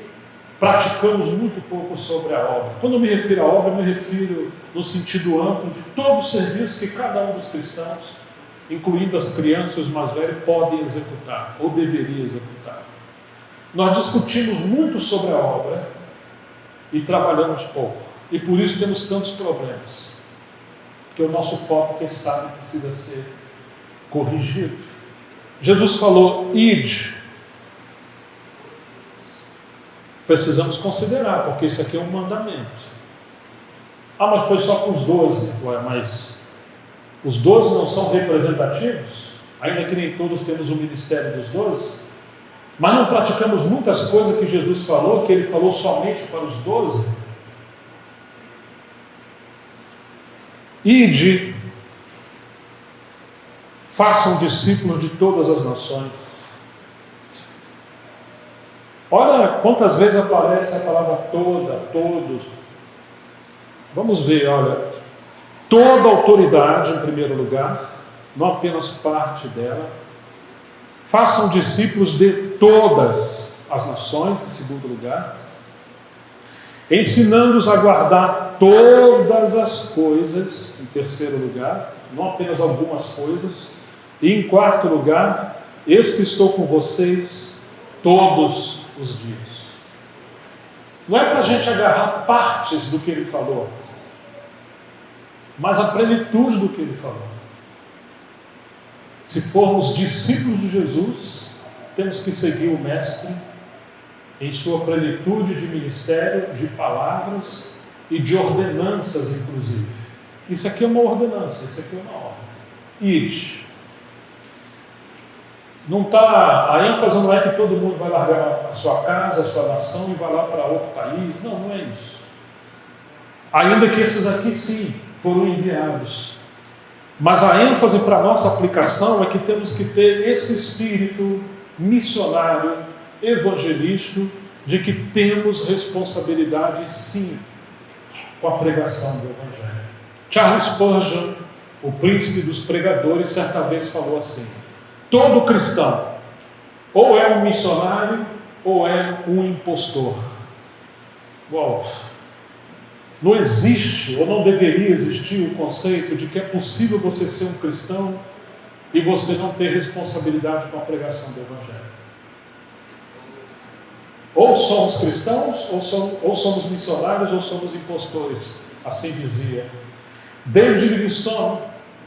praticamos muito pouco sobre a obra. Quando eu me refiro à obra, eu me refiro no sentido amplo de todo o serviço que cada um dos cristãos, incluindo as crianças e os mais velhos, podem executar, ou deveriam executar. Nós discutimos muito sobre a obra e trabalhamos pouco. E por isso temos tantos problemas. Porque o nosso foco, quem sabe, precisa ser corrigido. Jesus falou, ide. Precisamos considerar, porque isso aqui é um mandamento. Ah, mas foi só com os 12. Ué, mas os 12 não são representativos? Ainda que nem todos temos o ministério dos 12? Mas não praticamos muitas coisas que Jesus falou, que ele falou somente para os 12? Ide, façam discípulos de todas as nações. Olha quantas vezes aparece a palavra toda, todos. Vamos ver, olha. Toda autoridade, em primeiro lugar, não apenas parte dela. Façam discípulos de todas as nações, em segundo lugar. Ensinando-os a guardar todas as coisas, em terceiro lugar, não apenas algumas coisas. E em quarto lugar, eis que estou com vocês todos os dias. Não é para a gente agarrar partes do que ele falou, mas a plenitude do que ele falou. Se formos discípulos de Jesus, temos que seguir o Mestre em sua plenitude de ministério, de palavras e de ordenanças, inclusive. Isso aqui é uma ordenança, isso aqui é uma ordem. Ide. Não tá, a ênfase não é que todo mundo vai largar a sua casa, a sua nação e vai lá para outro país. Não, não é isso. Ainda que esses aqui sim foram enviados. Mas a ênfase para a nossa aplicação é que temos que ter esse espírito missionário, evangelístico, de que temos responsabilidade sim com a pregação do Evangelho. Charles Spurgeon, o príncipe dos pregadores, certa vez falou assim: todo cristão ou é um missionário ou é um impostor. Uau! Não existe, ou não deveria existir, o conceito de que é possível você ser um cristão e você não ter responsabilidade com a pregação do Evangelho. Ou somos cristãos, ou somos missionários, ou somos impostores. Assim dizia David Livingstone,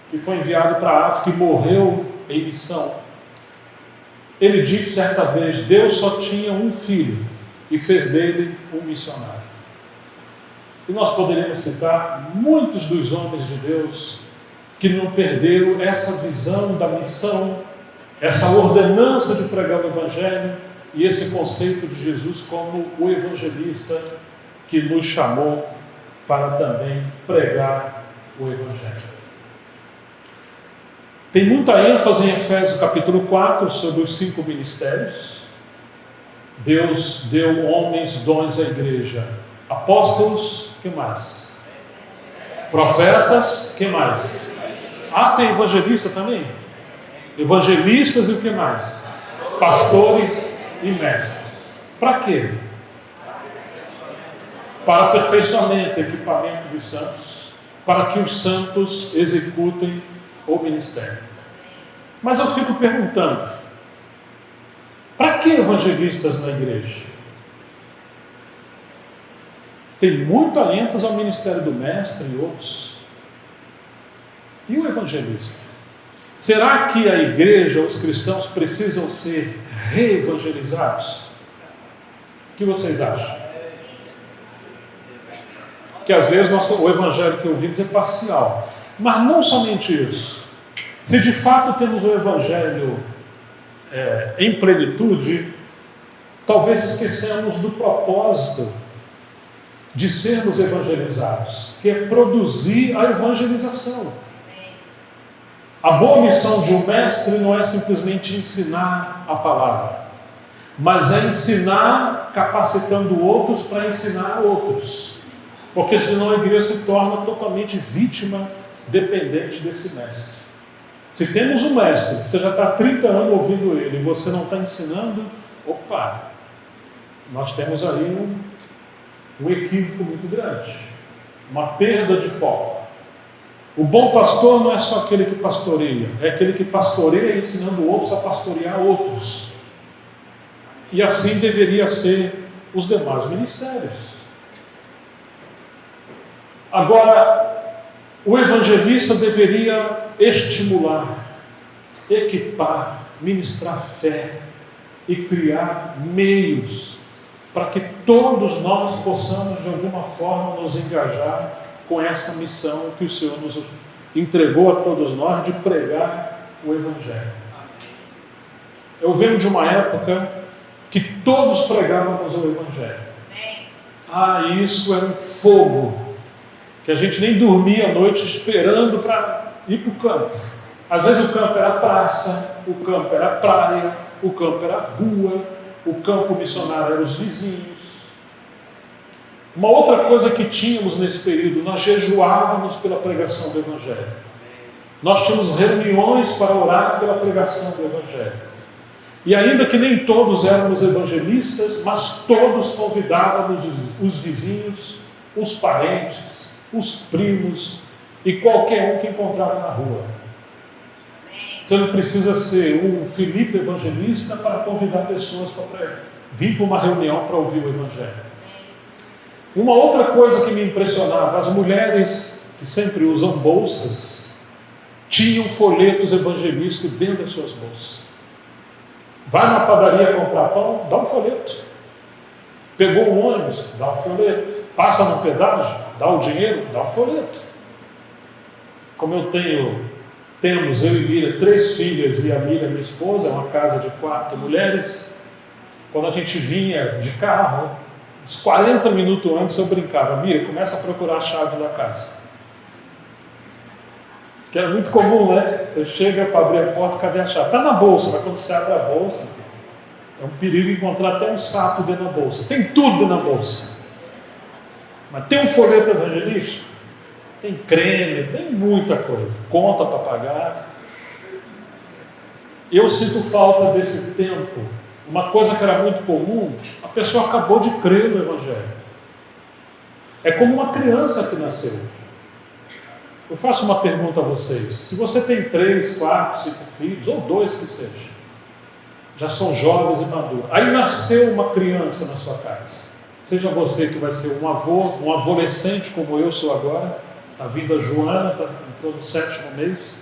que foi enviado para a África e morreu em missão. Ele disse certa vez: Deus só tinha um filho e fez dele um missionário. E nós poderíamos citar muitos dos homens de Deus que não perderam essa visão da missão, essa ordenança de pregar o Evangelho e esse conceito de Jesus como o evangelista que nos chamou para também pregar o Evangelho. Tem muita ênfase em Efésios capítulo 4 sobre os 5 ministérios. Deus deu homens, dons à igreja. Apóstolos, que mais? Profetas, que mais? Tem evangelista também? Evangelistas e o que mais? Pastores e mestres. Para quê? Para aperfeiçoamento, equipamento dos santos, para que os santos executem o ministério. Mas eu fico perguntando, para que evangelistas na igreja? Tem muita ênfase ao ministério do mestre e outros. E o evangelista? Será que a igreja, os cristãos, precisam ser reevangelizados? O que vocês acham? Que às vezes o evangelho que ouvimos é parcial. Mas não somente isso. Se de fato temos o evangelho em plenitude, talvez esqueçamos do propósito de sermos evangelizados, que é produzir a evangelização. A boa missão de um mestre não é simplesmente ensinar a palavra, mas é ensinar capacitando outros para ensinar outros. Porque senão a igreja se torna totalmente vítima, dependente desse mestre. Se temos um mestre, que você já está há 30 anos ouvindo ele, e você não está ensinando, nós temos aí um equívoco muito grande, uma perda de foco. O bom pastor não é só aquele que pastoreia, é aquele que pastoreia ensinando outros a pastorear outros. E assim deveria ser os demais ministérios. Agora, o evangelista deveria estimular, equipar, ministrar fé e criar meios para que todos nós possamos de alguma forma nos engajar com essa missão que o Senhor nos entregou a todos nós de pregar o Evangelho. Eu venho de uma época que todos pregávamos o Evangelho. Isso era um fogo, que a gente nem dormia à noite esperando para ir para o campo. Às vezes o campo era praça, o campo era praia, o campo era rua, o campo missionário era os vizinhos. Uma outra coisa que tínhamos nesse período, nós jejuávamos pela pregação do Evangelho. Nós tínhamos reuniões para orar pela pregação do Evangelho. E ainda que nem todos éramos evangelistas, mas todos convidávamos os vizinhos, os parentes, os primos e qualquer um que encontrava na rua. Você não precisa ser um Filipe evangelista para convidar pessoas para vir para uma reunião para ouvir o Evangelho. Uma outra coisa que me impressionava, as mulheres que sempre usam bolsas, tinham folhetos evangelísticos dentro das suas bolsas. Vai na padaria comprar pão, dá um folheto. Pegou um ônibus, dá um folheto. Passa no pedágio, dá o dinheiro, dá um folheto. Como temos eu e Miriam 3 filhas, e a Miriam, minha esposa, é uma casa de 4 mulheres. Quando a gente vinha de carro, uns 40 minutos antes eu brincava, Miriam, começa a procurar a chave da casa. Que era muito comum, né? Você chega para abrir a porta, cadê a chave? Está na bolsa, mas quando você abre a bolsa, é um perigo encontrar até um sapo dentro da bolsa. Tem tudo dentro da bolsa. Mas tem um folheto evangelístico? Tem creme, tem muita coisa. Conta para pagar. Eu sinto falta desse tempo. Uma coisa que era muito comum, a pessoa acabou de crer no Evangelho. É como uma criança que nasceu. Eu faço uma pergunta a vocês. Se você tem 3, 4, 5 filhos, ou 2 que seja, já são jovens e maduros. Aí nasceu uma criança na sua casa. Seja você que vai ser um avô, um adolescente como eu sou agora. Está vindo a Joana, entrou no 7º mês.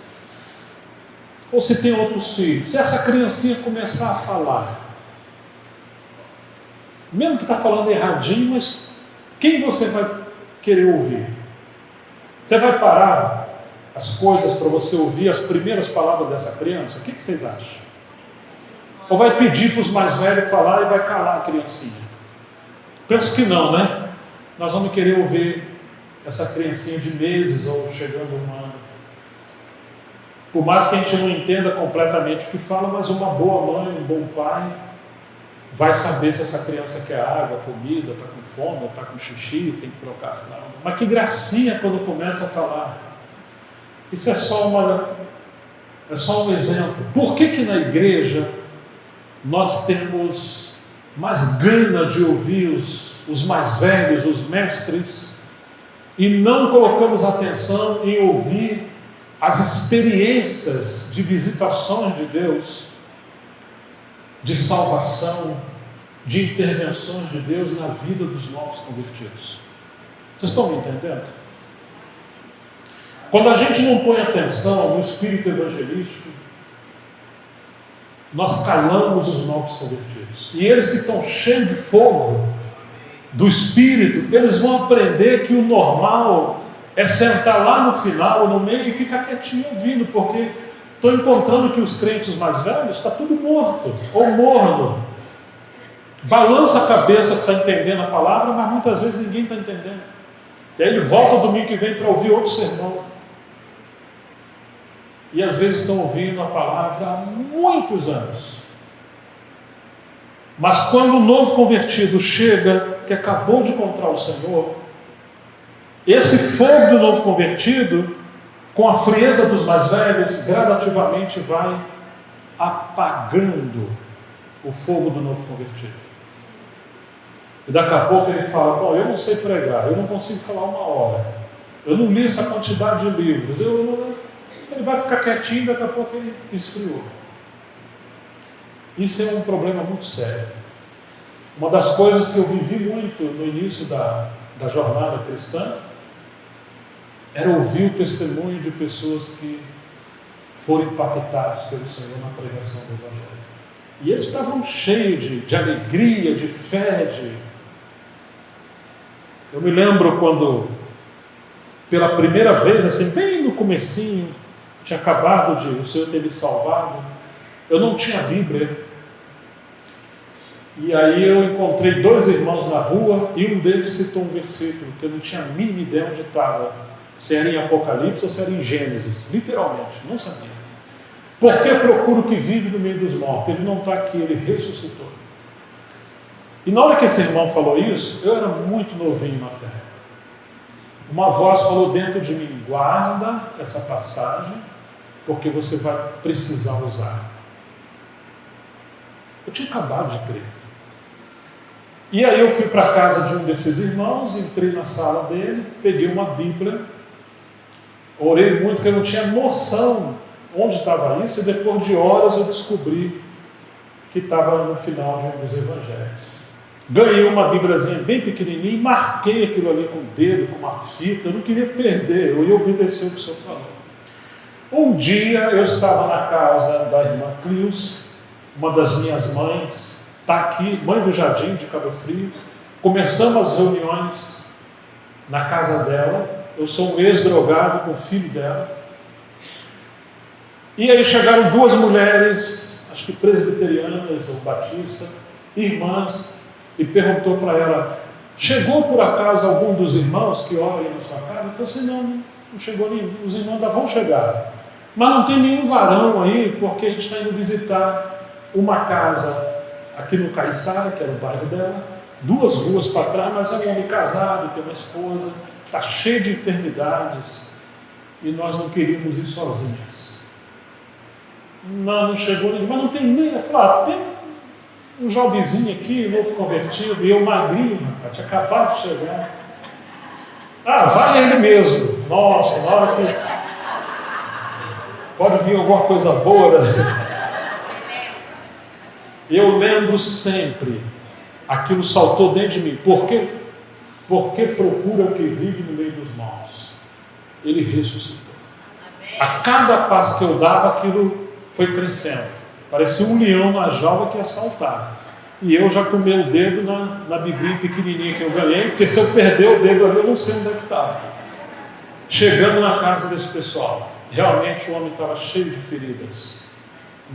Ou se tem outros filhos. Se essa criancinha começar a falar, mesmo que está falando erradinho, mas quem você vai querer ouvir? Você vai parar as coisas para você ouvir as primeiras palavras dessa criança? O que vocês acham? Ou vai pedir para os mais velhos falar e vai calar a criancinha? Penso que não, né? Nós vamos querer ouvir essa criancinha de meses ou chegando a 1 ano. Por mais que a gente não entenda completamente o que fala, mas uma boa mãe, um bom pai, vai saber se essa criança quer água, comida, está com fome, está com xixi, tem que trocar a fralda. Mas que gracinha quando começa a falar. Isso é só um exemplo. Por que na igreja nós temos mais gana de ouvir os mais velhos, os mestres, e não colocamos atenção em ouvir as experiências de visitações de Deus, de salvação, de intervenções de Deus na vida dos novos convertidos? Vocês estão me entendendo? Quando a gente não põe atenção no espírito evangelístico, nós calamos os novos convertidos. E eles que estão cheios de fogo do espírito, eles vão aprender que o normal é sentar lá no final, no meio, e ficar quietinho ouvindo, porque estou encontrando que os crentes mais velhos está tudo morto ou morno. Balança a cabeça que está entendendo a palavra, mas muitas vezes ninguém está entendendo. E aí ele volta domingo que vem para ouvir outro sermão. E às vezes estão ouvindo a palavra há muitos anos. Mas quando o novo convertido chega, que acabou de encontrar o Senhor, esse fogo do novo convertido, com a frieza dos mais velhos, gradativamente vai apagando o fogo do novo convertido. E daqui a pouco ele fala: bom, eu não sei pregar, eu não consigo falar 1 hora, eu não li essa quantidade de livros, ele vai ficar quietinho, daqui a pouco ele esfriou. Isso é um problema muito sério. Uma das coisas que eu vivi muito no início da jornada cristã era ouvir o testemunho de pessoas que foram impactadas pelo Senhor na pregação do Evangelho. E eles estavam cheios de alegria, de fé. Eu me lembro quando, pela primeira vez, assim, bem no comecinho, tinha acabado de o Senhor ter me salvado, eu não tinha Bíblia. E aí eu encontrei 2 irmãos na rua e um deles citou um versículo que eu não tinha a mínima ideia onde estava. Se era em Apocalipse ou se era em Gênesis. Literalmente, não sabia. Por que procuro o que vive no meio dos mortos? Ele não está aqui, ele ressuscitou. E na hora que esse irmão falou isso, eu era muito novinho na fé. Uma voz falou dentro de mim: guarda essa passagem, porque você vai precisar usar. Eu tinha acabado de crer. E aí eu fui para a casa de um desses irmãos, entrei na sala dele, peguei uma Bíblia, orei muito, porque eu não tinha noção onde estava isso, e depois de horas eu descobri que estava no final de um dos evangelhos. Ganhei uma Bíbliazinha bem pequenininha e marquei aquilo ali com o dedo, com uma fita. Eu não queria perder, eu ia obedecer o que o Senhor falou. Um dia eu estava na casa da irmã Clius, uma das minhas mães, está aqui, mãe do Jardim de Cabo Frio. Começamos as reuniões na casa dela. Eu sou um ex-drogado com o filho dela. E aí chegaram 2 mulheres, acho que presbiterianas ou batistas, irmãs, e perguntou para ela: chegou por acaso algum dos irmãos que ora aí na sua casa? Eu falei assim: não chegou nenhum, os irmãos ainda vão chegar. Mas não tem nenhum varão aí, porque a gente está indo visitar uma casa aqui no Caiçara, que era o bairro dela, 2 ruas para trás, mas é um homem casado, tem uma esposa, está cheio de enfermidades, e nós não queríamos ir sozinhos. Não chegou ninguém, mas não tem nem. Eu falei: tem um jovenzinho aqui, novo convertido, e eu magrinho, rapaz, tinha acabado de chegar. Vai ele mesmo. Nossa, na hora que pode vir alguma coisa boa. Eu lembro sempre, aquilo saltou dentro de mim. Por quê? Porque procura o que vive no meio dos mortos. Ele ressuscitou. A cada passo que eu dava, aquilo foi crescendo. Parecia um leão na jaula que ia saltar. E eu já com o meu dedo na biblinha pequenininha que eu ganhei, porque se eu perder o dedo ali, eu não sei onde é que estava. Chegando na casa desse pessoal, realmente o homem estava cheio de feridas.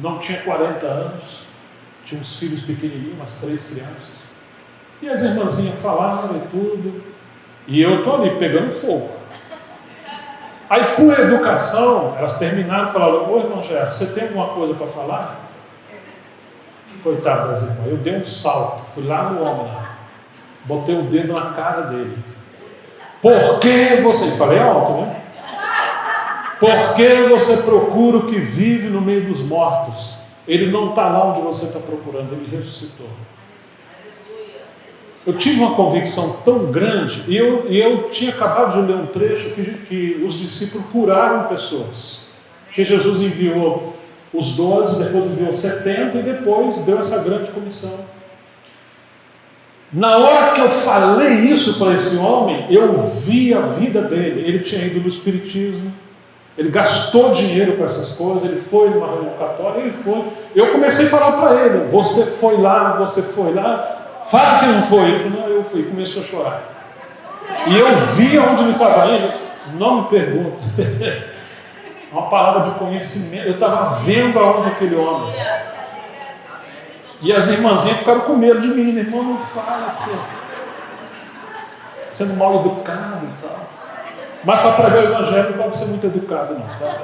Não tinha 40 anos, tinha uns filhos pequenininhos, umas 3 crianças. E as irmãzinhas falaram e tudo, e eu estou ali pegando fogo. Aí, por educação, elas terminaram e falaram: ô irmão Gerson, você tem alguma coisa para falar? Coitado das irmãs, eu dei um salto, fui lá no homem, botei o dedo na cara dele. Por que você, falei alto, né? Por que você procura o que vive no meio dos mortos? Ele não está lá onde você está procurando, ele ressuscitou. Eu tive uma convicção tão grande, e eu tinha acabado de ler um trecho que os discípulos curaram pessoas. Que Jesus enviou os 12, depois enviou 70 e depois deu essa grande comissão. Na hora que eu falei isso para esse homem, eu vi a vida dele. Ele tinha ido no espiritismo, ele gastou dinheiro com essas coisas, ele foi numa reunião católica, ele foi. Eu comecei a falar para ele: você foi lá, fala que não foi. Ele falou: não, eu fui. Começou a chorar. E eu vi onde ele estava indo. Não me pergunta. Uma palavra de conhecimento. Eu estava vendo aonde aquele homem. E as irmãzinhas ficaram com medo de mim, né? Irmão, não fala, pô. Sendo mal educado e tal. Mas para pregar o evangelho não pode ser muito educado, não, tá?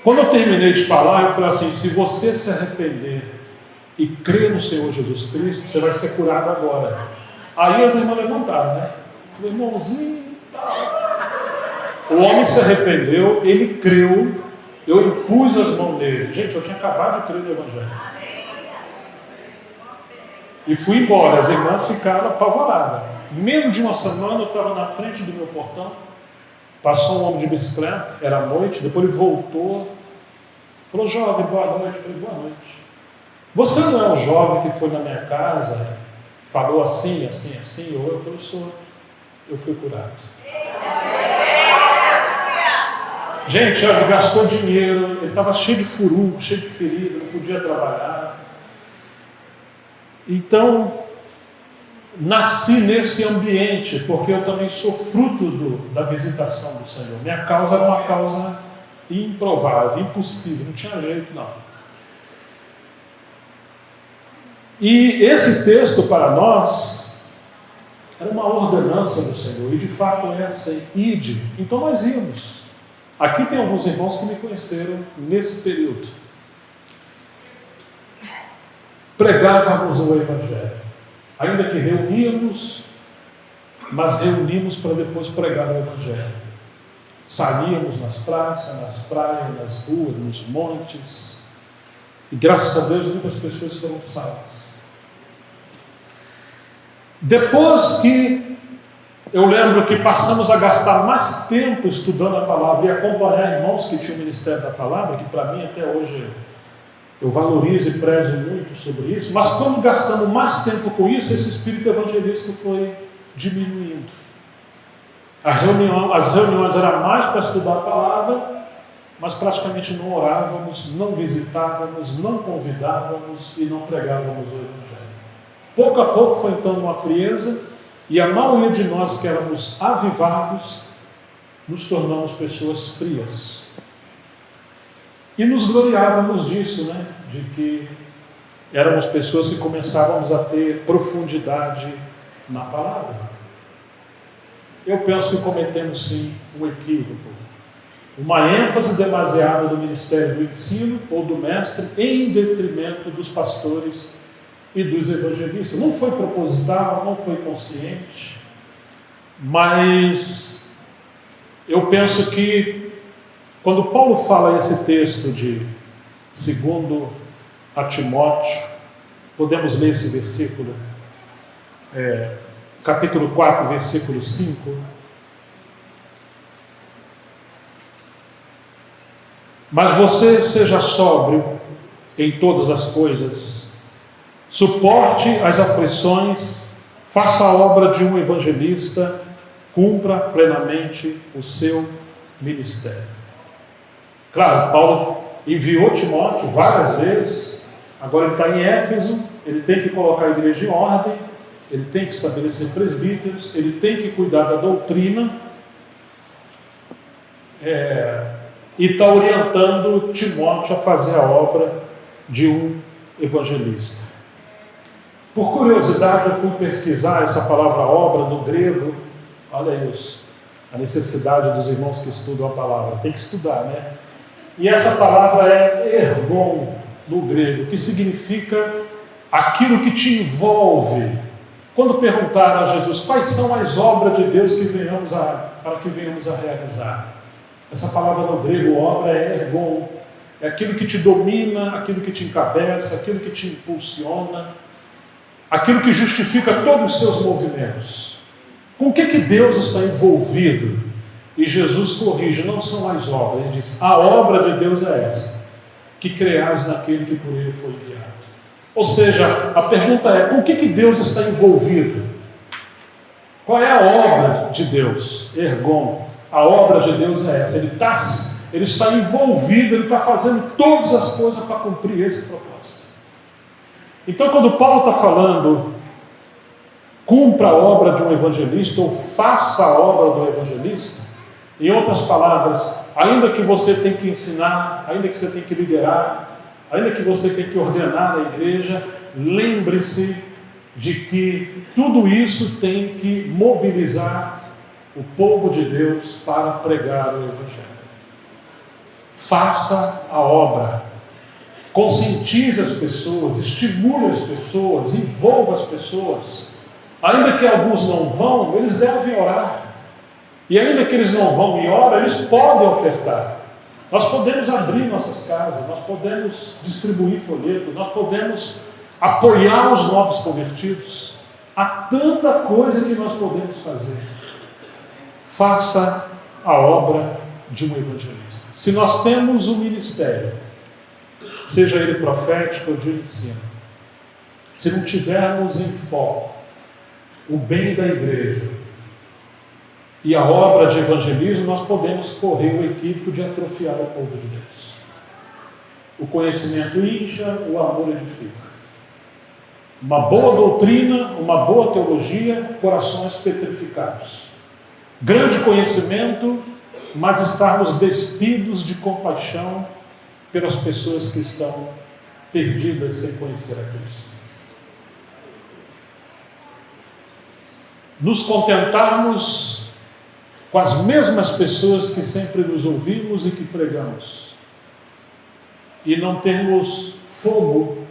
Quando eu terminei de falar, eu falei assim: se você se arrepender e crer no Senhor Jesus Cristo, você vai ser curado agora. Aí as irmãs levantaram, né? Eu falei: irmãozinho, tá. O homem se arrependeu, ele creu. Eu impus as mãos nele. Gente, eu tinha acabado de crer no evangelho. E fui embora. As irmãs ficaram apavoradas. Menos de uma semana eu estava na frente do meu portão. Passou um homem de bicicleta, era noite, depois ele voltou. Falou: jovem, boa noite. Eu falei: boa noite. Você não é o jovem que foi na minha casa, falou assim, assim, assim? Eu falei: sou. Eu fui curado. Gente, ele gastou dinheiro, ele estava cheio de furúnculo, cheio de ferida, não podia trabalhar. Então, nasci nesse ambiente, porque eu também sou fruto da visitação do Senhor. Minha causa era uma causa improvável, impossível, não tinha jeito não. E esse texto para nós era uma ordenança do Senhor, e de fato é assim: ide. Então nós íamos. Aqui tem alguns irmãos que me conheceram nesse período. Pregávamos o Evangelho. Ainda que reuníamos, mas reunimos para depois pregar o Evangelho. Saíamos nas praças, nas praias, nas ruas, nos montes. E graças a Deus muitas pessoas foram salvas. Depois que eu lembro que passamos a gastar mais tempo estudando a palavra e acompanhar irmãos que tinham o ministério da palavra, que para mim até hoje eu valorizo e prezo muito sobre isso, mas quando gastamos mais tempo com isso, esse espírito evangelístico foi diminuindo. As reuniões eram mais para estudar a palavra, mas praticamente não orávamos, não visitávamos, não convidávamos e não pregávamos o evangelho. Pouco a pouco foi então uma frieza. E a maioria de nós que éramos avivados, nos tornamos pessoas frias. E nos gloriávamos disso, né? De que éramos pessoas que começávamos a ter profundidade na palavra. Eu penso que cometemos sim um equívoco. Uma ênfase demasiada do ministério do ensino ou do mestre em detrimento dos pastores e dos evangelistas. Não foi proposital, não foi consciente, mas eu penso que quando Paulo fala esse texto de 2 a Timóteo, podemos ler esse versículo, capítulo 4, versículo 5. Mas você seja sóbrio em todas as coisas, suporte as aflições, faça a obra de um evangelista, cumpra plenamente o seu ministério. Claro, Paulo enviou Timóteo várias vezes, agora ele está em Éfeso, ele tem que colocar a igreja em ordem, ele tem que estabelecer presbíteros, ele tem que cuidar da doutrina, e está orientando Timóteo a fazer a obra de um evangelista. Por curiosidade, eu fui pesquisar essa palavra obra no grego. Olha aí a necessidade dos irmãos que estudam a palavra. Tem que estudar, né? E essa palavra é ergon no grego, que significa aquilo que te envolve. Quando perguntaram a Jesus quais são as obras de Deus para que venhamos a realizar, essa palavra no grego, obra, é ergon. É aquilo que te domina, aquilo que te encabeça, aquilo que te impulsiona, aquilo que justifica todos os seus movimentos. Com o que Deus está envolvido? E Jesus corrige, não são as obras. Ele diz, a obra de Deus é essa, que creais naquele que por ele foi enviado. Ou seja, a pergunta é, com o que Deus está envolvido? Qual é a obra de Deus? Ergon. A obra de Deus é essa. Ele está envolvido, ele está fazendo todas as coisas para cumprir esse propósito. Então, quando Paulo está falando, cumpra a obra de um evangelista, ou faça a obra do evangelista, em outras palavras, ainda que você tenha que ensinar, ainda que você tenha que liderar, ainda que você tenha que ordenar a igreja, lembre-se de que tudo isso tem que mobilizar o povo de Deus para pregar o evangelho. Faça a obra, conscientize as pessoas, estimule as pessoas, envolva as pessoas. Ainda que alguns não vão, eles devem orar. E ainda que eles não vão e oram, eles podem ofertar. Nós podemos abrir nossas casas, nós podemos distribuir folhetos, nós podemos apoiar os novos convertidos. Há tanta coisa que nós podemos fazer. Faça a obra de um evangelista. Se nós temos um ministério, seja ele profético ou de ensino, se não tivermos em foco o bem da igreja e a obra de evangelismo, nós podemos correr o equívoco de atrofiar o povo de Deus. O conhecimento incha, o amor edifica. Uma boa doutrina, uma boa teologia, corações petrificados. Grande conhecimento, mas estarmos despidos de compaixão pelas pessoas que estão perdidas sem conhecer a Cristo. Nos contentarmos com as mesmas pessoas que sempre nos ouvimos e que pregamos, e não termos fogo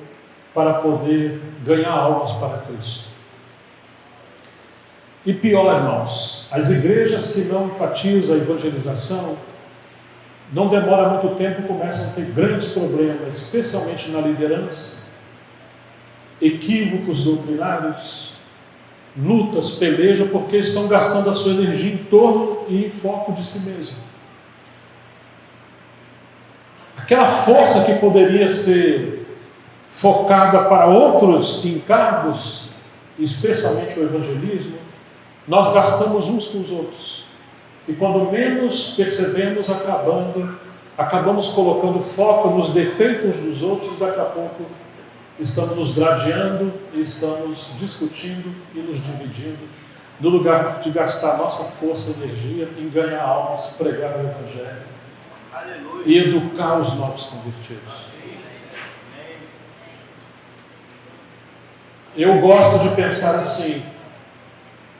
para poder ganhar almas para Cristo. E pior, irmãos, as igrejas que não enfatizam a evangelização, não demora muito tempo, começam a ter grandes problemas, especialmente na liderança, equívocos doutrinários, lutas, pelejas, porque estão gastando a sua energia em torno e em foco de si mesmo. Aquela força que poderia ser focada para outros encargos, especialmente o evangelismo, nós gastamos uns com os outros. E quando menos percebemos, acabamos colocando foco nos defeitos dos outros, daqui a pouco estamos nos gladiando, estamos discutindo e nos dividindo, no lugar de gastar nossa força e energia em ganhar almas, pregar o Evangelho. Aleluia. E educar os novos convertidos. Eu gosto de pensar assim,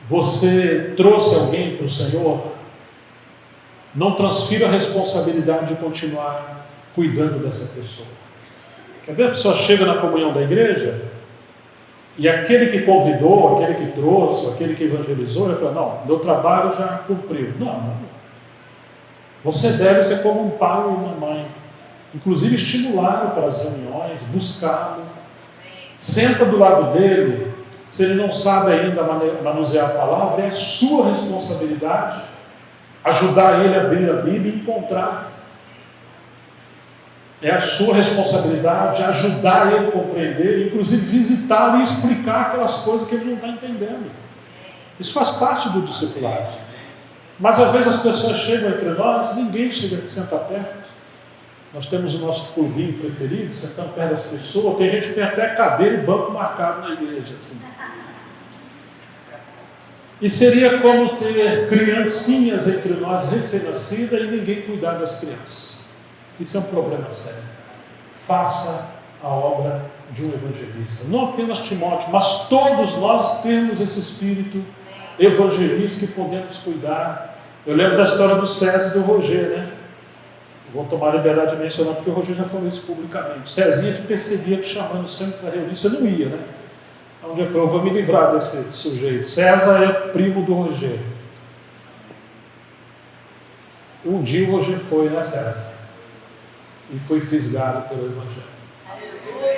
você trouxe alguém para o Senhor, não transfira a responsabilidade de continuar cuidando dessa pessoa. Quer ver? A pessoa chega na comunhão da igreja e aquele que convidou, aquele que trouxe, aquele que evangelizou, ele fala, não, meu trabalho já cumpriu. Não. Você deve ser como um pai ou uma mãe. Inclusive estimulá-lo para as reuniões, buscá-lo. Senta do lado dele. Se ele não sabe ainda manusear a palavra, é sua responsabilidade ajudar ele a abrir a Bíblia e encontrar. É a sua responsabilidade ajudar ele a compreender, inclusive visitá-lo e explicar aquelas coisas que ele não está entendendo. Isso faz parte do discipulado. Mas às vezes as pessoas chegam entre nós, ninguém chega de sentar perto. Nós temos o nosso clubinho preferido, sentando perto das pessoas. Tem gente que tem até cadeira e banco marcado na igreja. Assim. E seria como ter criancinhas entre nós recém-nascidas e ninguém cuidar das crianças. Isso é um problema sério. Faça a obra de um evangelista. Não apenas Timóteo, mas todos nós temos esse espírito evangelista que podemos cuidar. Eu lembro da história do César e do Roger, né? Vou tomar a liberdade de mencionar, porque o Roger já falou isso publicamente. O Cezinha te percebia que chamando sempre para reunir, você não ia, né? Um dia falou, eu vou me livrar desse sujeito. César é primo do Roger. Um dia o Roger foi, né, César? E foi fisgado pelo Evangelho.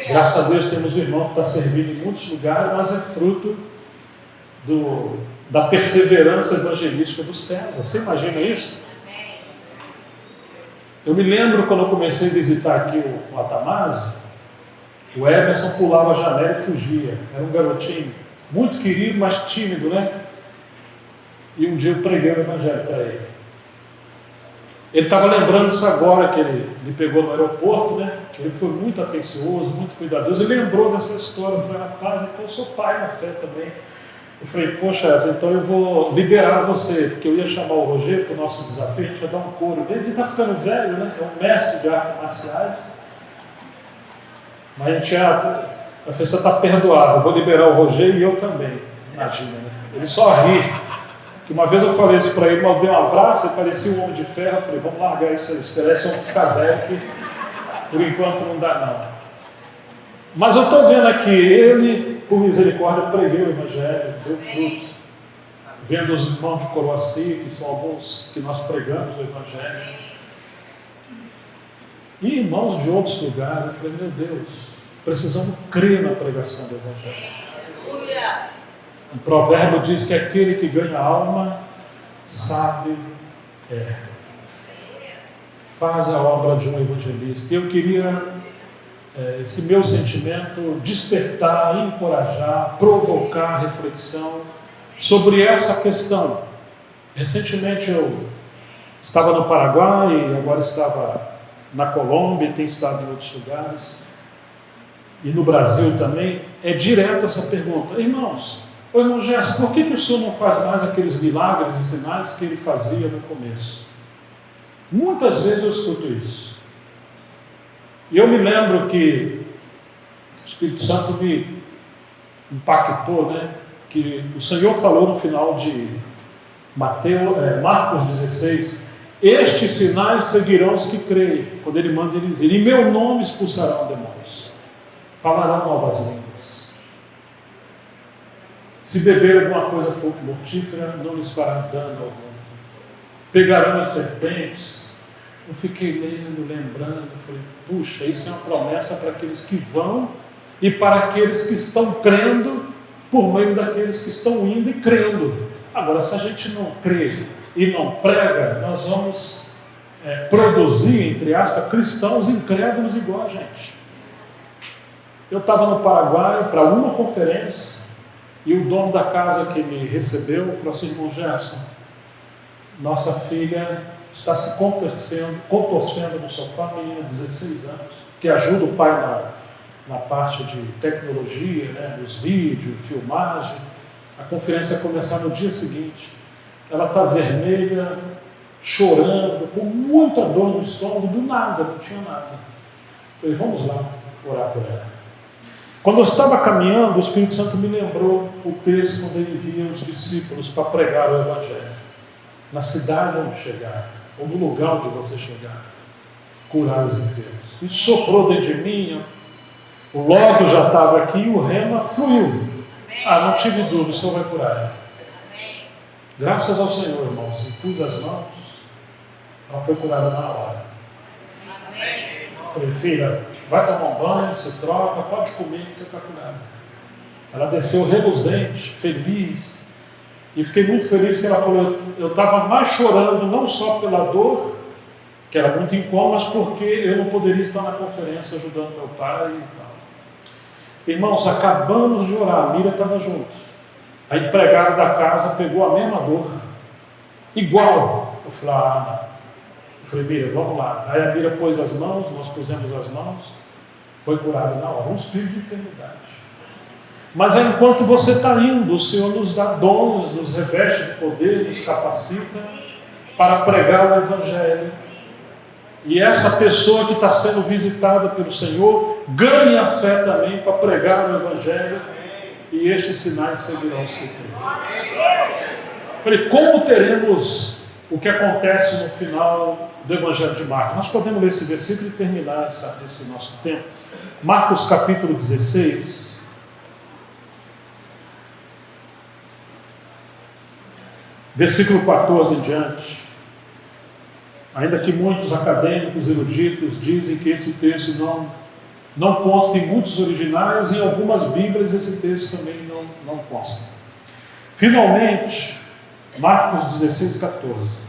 Graças a Deus temos um irmão que está servindo em muitos lugares, mas é fruto da perseverança evangelística do César. Você imagina isso? Eu me lembro quando eu comecei a visitar aqui o Atamásio, o Everson pulava a janela e fugia. Era um garotinho muito querido, mas tímido, né? E um dia eu preguei o Evangelho para ele. Ele estava lembrando isso agora, que ele me pegou no aeroporto, né? Ele foi muito atencioso, muito cuidadoso. Ele lembrou dessa história. Eu falei, rapaz, então eu sou pai na fé também. Eu falei, poxa, então eu vou liberar você, porque eu ia chamar o Roger para o nosso desafio, a gente ia dar um couro dele. Ele está ficando velho, né? É um mestre de artes marciais. Mas a gente a pessoa está perdoada, eu vou liberar o Roger e eu também. Imagina, né? Ele só ri. Que uma vez eu falei isso para ele, mas eu dei um abraço, ele parecia um homem de ferro. Eu falei, vamos largar isso aí, esperar esse homem ficar velho, que por enquanto não dá não. Mas eu estou vendo aqui, ele, por misericórdia, pregou o Evangelho, deu fruto. Vendo os irmãos de Coroaci, que são alguns que nós pregamos o Evangelho. E irmãos de outros lugares, eu falei, meu Deus, precisamos crer na pregação do Evangelho. O provérbio diz que aquele que ganha alma, sabe, faz a obra de um evangelista. E eu queria, esse meu sentimento, despertar, encorajar, provocar reflexão sobre essa questão. Recentemente eu estava no Paraguai e agora estava na Colômbia e tenho estado em outros lugares. E no Brasil também, é direta essa pergunta. Irmãos, irmão Gerson, por que o senhor não faz mais aqueles milagres e sinais que ele fazia no começo? Muitas vezes eu escuto isso. E eu me lembro que o Espírito Santo me impactou, né? Que o Senhor falou no final de Marcos 16, estes sinais seguirão os que creem, quando ele manda eles dizer, em meu nome expulsarão demônios, falarão novas línguas. Se beber alguma coisa mortífera, não lhes fará dano algum. Pegarão as serpentes. Eu fiquei lendo, lembrando, falei, puxa, isso é uma promessa para aqueles que vão e para aqueles que estão crendo, por meio daqueles que estão indo e crendo. Agora, se a gente não crê e não prega, nós vamos produzir, entre aspas, cristãos incrédulos igual a gente. Eu estava no Paraguai para uma conferência, e o dono da casa que me recebeu falou assim, irmão Gerson, nossa filha está se contorcendo no sofá, menina de 16 anos, que ajuda o pai na parte de tecnologia, né, dos vídeos, filmagem. A conferência ia começar no dia seguinte. Ela está vermelha, chorando, com muita dor no estômago, do nada, não tinha nada. Eu falei, vamos lá orar por ela. Quando eu estava caminhando, o Espírito Santo me lembrou o texto quando ele via os discípulos para pregar o Evangelho. Na cidade onde chegar, ou no lugar onde você chegar, curar os enfermos. E soprou dentro de mim, o logo já estava aqui e o rema fluiu. Não tive dúvida, o Senhor vai curar ela. Graças ao Senhor, irmãos, impus as mãos, ela foi curada na hora. Falei, filha, vai tomar um banho, se troca, pode comer que você está curada. Ela desceu reluzente, feliz, e fiquei muito feliz que ela falou, eu estava mais chorando, não só pela dor, que era muito incômoda, mas porque eu não poderia estar na conferência ajudando meu pai e tal. Irmãos, acabamos de orar, a Mira estava junto. A empregada da casa pegou a mesma dor, igual. Eu falei, não. Eu falei, Mira, vamos lá. Aí a Mira pôs as mãos, nós pusemos as mãos, foi curada na hora, um espírito de enfermidade. Mas enquanto você está indo, o Senhor nos dá dons, nos reveste de poder, o Senhor nos dá dons, nos reveste de poder, nos capacita para pregar o Evangelho. E essa pessoa que está sendo visitada pelo Senhor ganha fé também para pregar o Evangelho, e estes sinais seguirão os que creem. Falei, como teremos o que acontece no final do Evangelho de Marcos? Nós podemos ler esse versículo e terminar esse nosso tempo. Marcos capítulo 16. Versículo 14 em diante. Ainda que muitos acadêmicos eruditos dizem que esse texto não consta em muitos originais, em algumas Bíblias esse texto também não consta. Finalmente, Marcos 16, 14.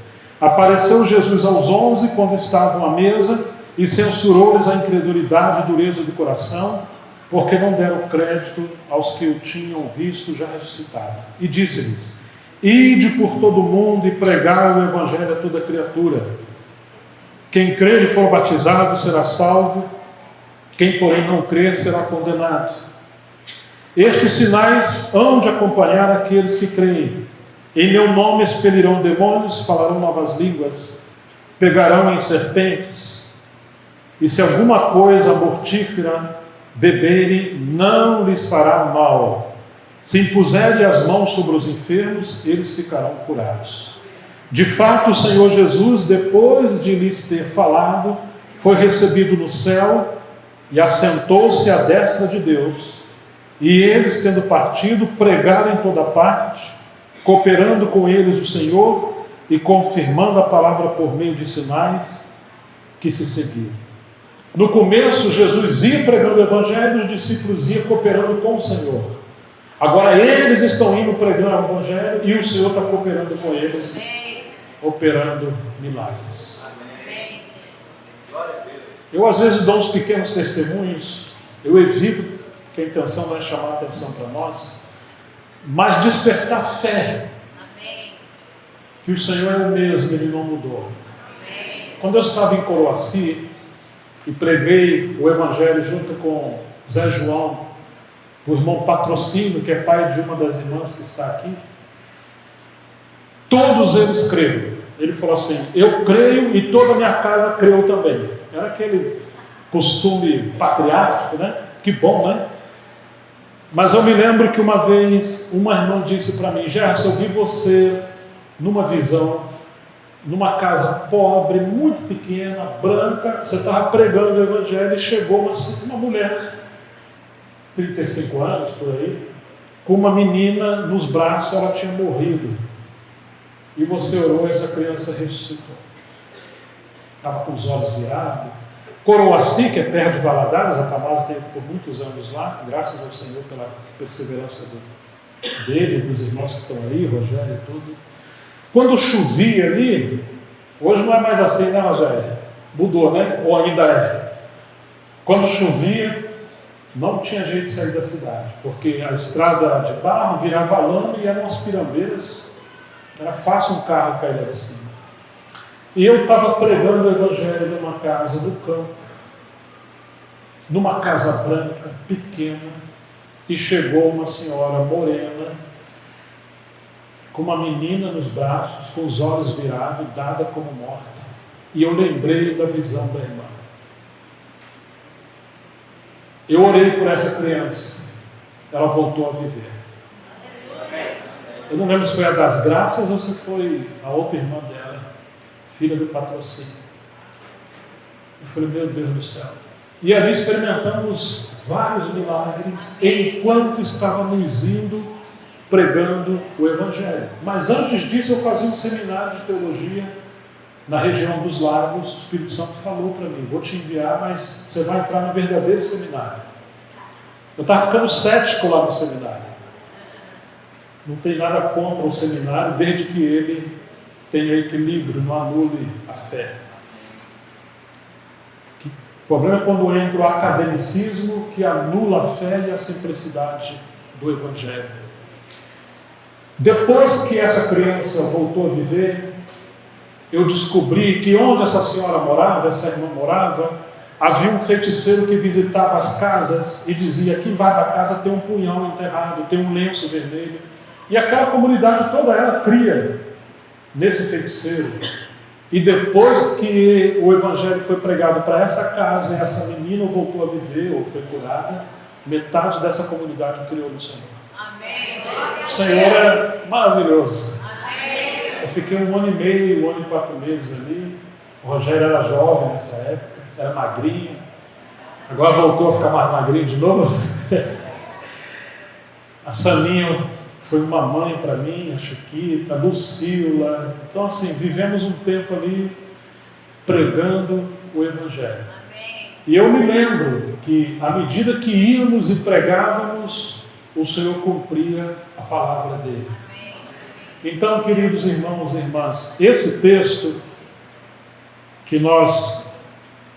Apareceu Jesus aos 11 quando estavam à mesa e censurou-lhes a incredulidade e dureza do coração, porque não deram crédito aos que o tinham visto já ressuscitado. E disse-lhes: ide por todo o mundo e pregai o Evangelho a toda criatura. Quem crer e for batizado será salvo, quem porém não crer será condenado. Estes sinais hão de acompanhar aqueles que creem. Em meu nome expelirão demônios, falarão novas línguas, pegarão em serpentes, e se alguma coisa mortífera beberem, não lhes fará mal. Se impuserem as mãos sobre os enfermos, eles ficarão curados. De fato, o Senhor Jesus, depois de lhes ter falado, foi recebido no céu e assentou-se à destra de Deus. E eles, tendo partido, pregaram em toda parte, cooperando com eles o Senhor e confirmando a palavra por meio de sinais que se seguiam. No começo, Jesus ia pregando o Evangelho e os discípulos iam cooperando com o Senhor. Agora eles estão indo pregando o Evangelho e o Senhor está cooperando com eles, operando milagres. Eu às vezes dou uns pequenos testemunhos, eu evito, que a intenção não é chamar a atenção para nós, mas despertar fé, que o Senhor é o mesmo, Ele não mudou. Quando eu estava em Coroaci e preguei o Evangelho junto com Zé João, o irmão Patrocínio, que é pai de uma das irmãs que está aqui, todos eles creram. Ele falou assim: eu creio e toda a minha casa creu também. Era aquele costume patriárquico, né? Que bom, né? Mas eu me lembro que uma vez uma irmã disse para mim: Gerson, eu vi você numa visão, numa casa pobre, muito pequena, branca, você estava pregando o Evangelho e chegou uma mulher, 35 anos por aí, com uma menina nos braços, ela tinha morrido. E você orou e essa criança ressuscitou. Estava com os olhos virados. Coroaci, que é perto de Valadares, a Tamasa tem por muitos anos lá, graças ao Senhor pela perseverança dele, dos irmãos que estão ali, Rogério e tudo. Quando chovia ali, hoje não é mais assim, né, Rogério? Mudou, né? Ou ainda é? Quando chovia, não tinha jeito de sair da cidade, porque a estrada de barro virava lama e eram as pirambeiras, era fácil um carro cair lá de cima. E eu estava pregando o Evangelho numa casa do campo, numa casa branca, pequena, e chegou uma senhora morena, com uma menina nos braços, com os olhos virados, dada como morta. E eu lembrei da visão da irmã. Eu orei por essa criança, ela voltou a viver. Eu não lembro se foi a das graças ou se foi a outra irmã dela, filha do Patrocínio. Eu falei: meu Deus do céu. E ali experimentamos vários milagres enquanto estávamos indo pregando o Evangelho. Mas antes disso eu fazia um seminário de teologia na região dos Lagos. O Espírito Santo falou para mim: vou te enviar, mas você vai entrar no verdadeiro seminário. Eu estava ficando cético lá no seminário. Não tem nada contra o seminário, desde que ele tenha equilíbrio, não anule a fé. O problema é quando entra o academicismo que anula a fé e a simplicidade do Evangelho. Depois que essa criança voltou a viver, eu descobri que onde essa senhora morava, essa irmã morava, Havia um feiticeiro que visitava as casas e dizia que embaixo da casa tem um punhal enterrado, tem um lenço vermelho. E aquela comunidade toda ela cria nesse feiticeiro. E depois que o evangelho foi pregado para essa casa e essa menina voltou a viver ou foi curada, metade dessa comunidade criou no Senhor. Amém. O Senhor é maravilhoso. Amém. Eu fiquei 1 ano e meio, 1 ano e 4 meses ali. O Rogério era jovem nessa época, era magrinho. Agora voltou a ficar mais magrinho de novo. A Saninha foi uma mãe para mim, a Chiquita, a Lucila. Então, assim, vivemos um tempo ali pregando o Evangelho. Amém. E eu me lembro que, à medida que íamos e pregávamos, o Senhor cumpria a palavra dele. Amém. Então, queridos irmãos e irmãs, esse texto que nós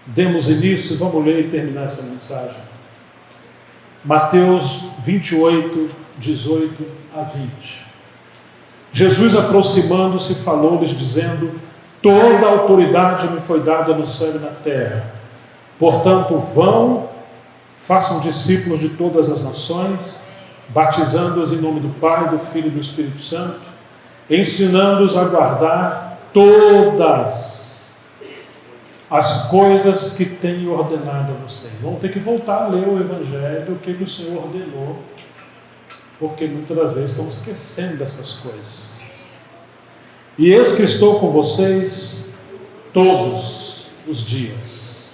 demos início, vamos ler e terminar essa mensagem. Mateus 28, 18 a 20. Jesus, aproximando-se, falou-lhes, dizendo: toda a autoridade me foi dada no céu e na terra. Portanto, vão, façam discípulos de todas as nações, batizando-os em nome do Pai, do Filho e do Espírito Santo, ensinando-os a guardar todas as coisas que tenho ordenado a vocês. Vamos ter que voltar a ler o Evangelho, o que o Senhor ordenou, porque muitas das vezes estamos esquecendo dessas coisas. E eis que estou com vocês todos os dias.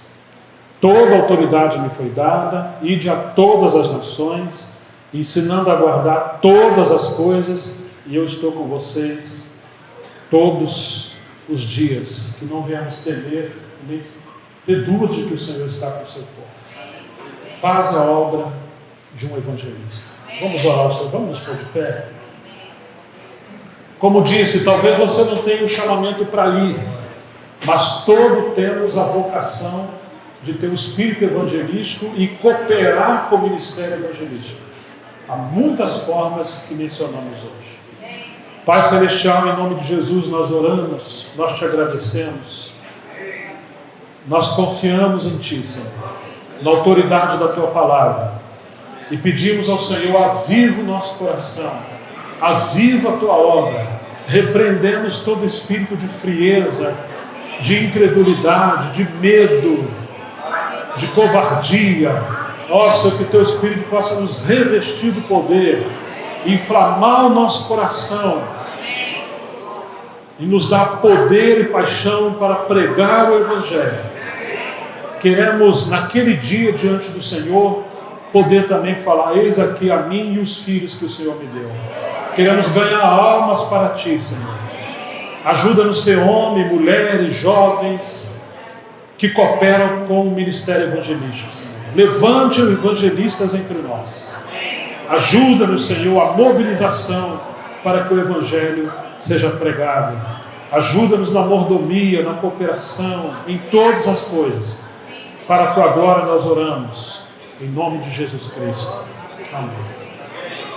Toda a autoridade me foi dada, ide a todas as nações, ensinando a guardar todas as coisas, e eu estou com vocês todos os dias. Que não venhamos temer, nem ter dúvida de que o Senhor está com o seu povo. Faz a obra de um evangelista. Vamos orar ao Senhor, vamos nos pôr de pé. Como disse, talvez você não tenha um chamamento para ir, mas todos temos a vocação de ter o espírito evangelístico e cooperar com o ministério evangelístico. Há muitas formas que mencionamos hoje. Pai Celestial, em nome de Jesus nós oramos, nós te agradecemos. Nós confiamos em Ti, Senhor, na autoridade da Tua palavra, e pedimos ao Senhor: aviva o nosso coração, aviva a Tua obra, repreendemos todo espírito de frieza, de incredulidade, de medo, de covardia. Ó Senhor, que Teu Espírito possa nos revestir do poder, inflamar o nosso coração e nos dar poder e paixão para pregar o Evangelho. Queremos, naquele dia, diante do Senhor, poder também falar: eis aqui a mim e os filhos que o Senhor me deu. Queremos ganhar almas para Ti, Senhor. Ajuda-nos a ser homens, mulheres, jovens, que cooperam com o ministério evangelístico, Senhor. Levante evangelistas entre nós. Ajuda-nos, Senhor, a mobilização para que o Evangelho seja pregado. Ajuda-nos na mordomia, na cooperação, em todas as coisas. Para a Tua glória nós oramos, em nome de Jesus Cristo. Amém.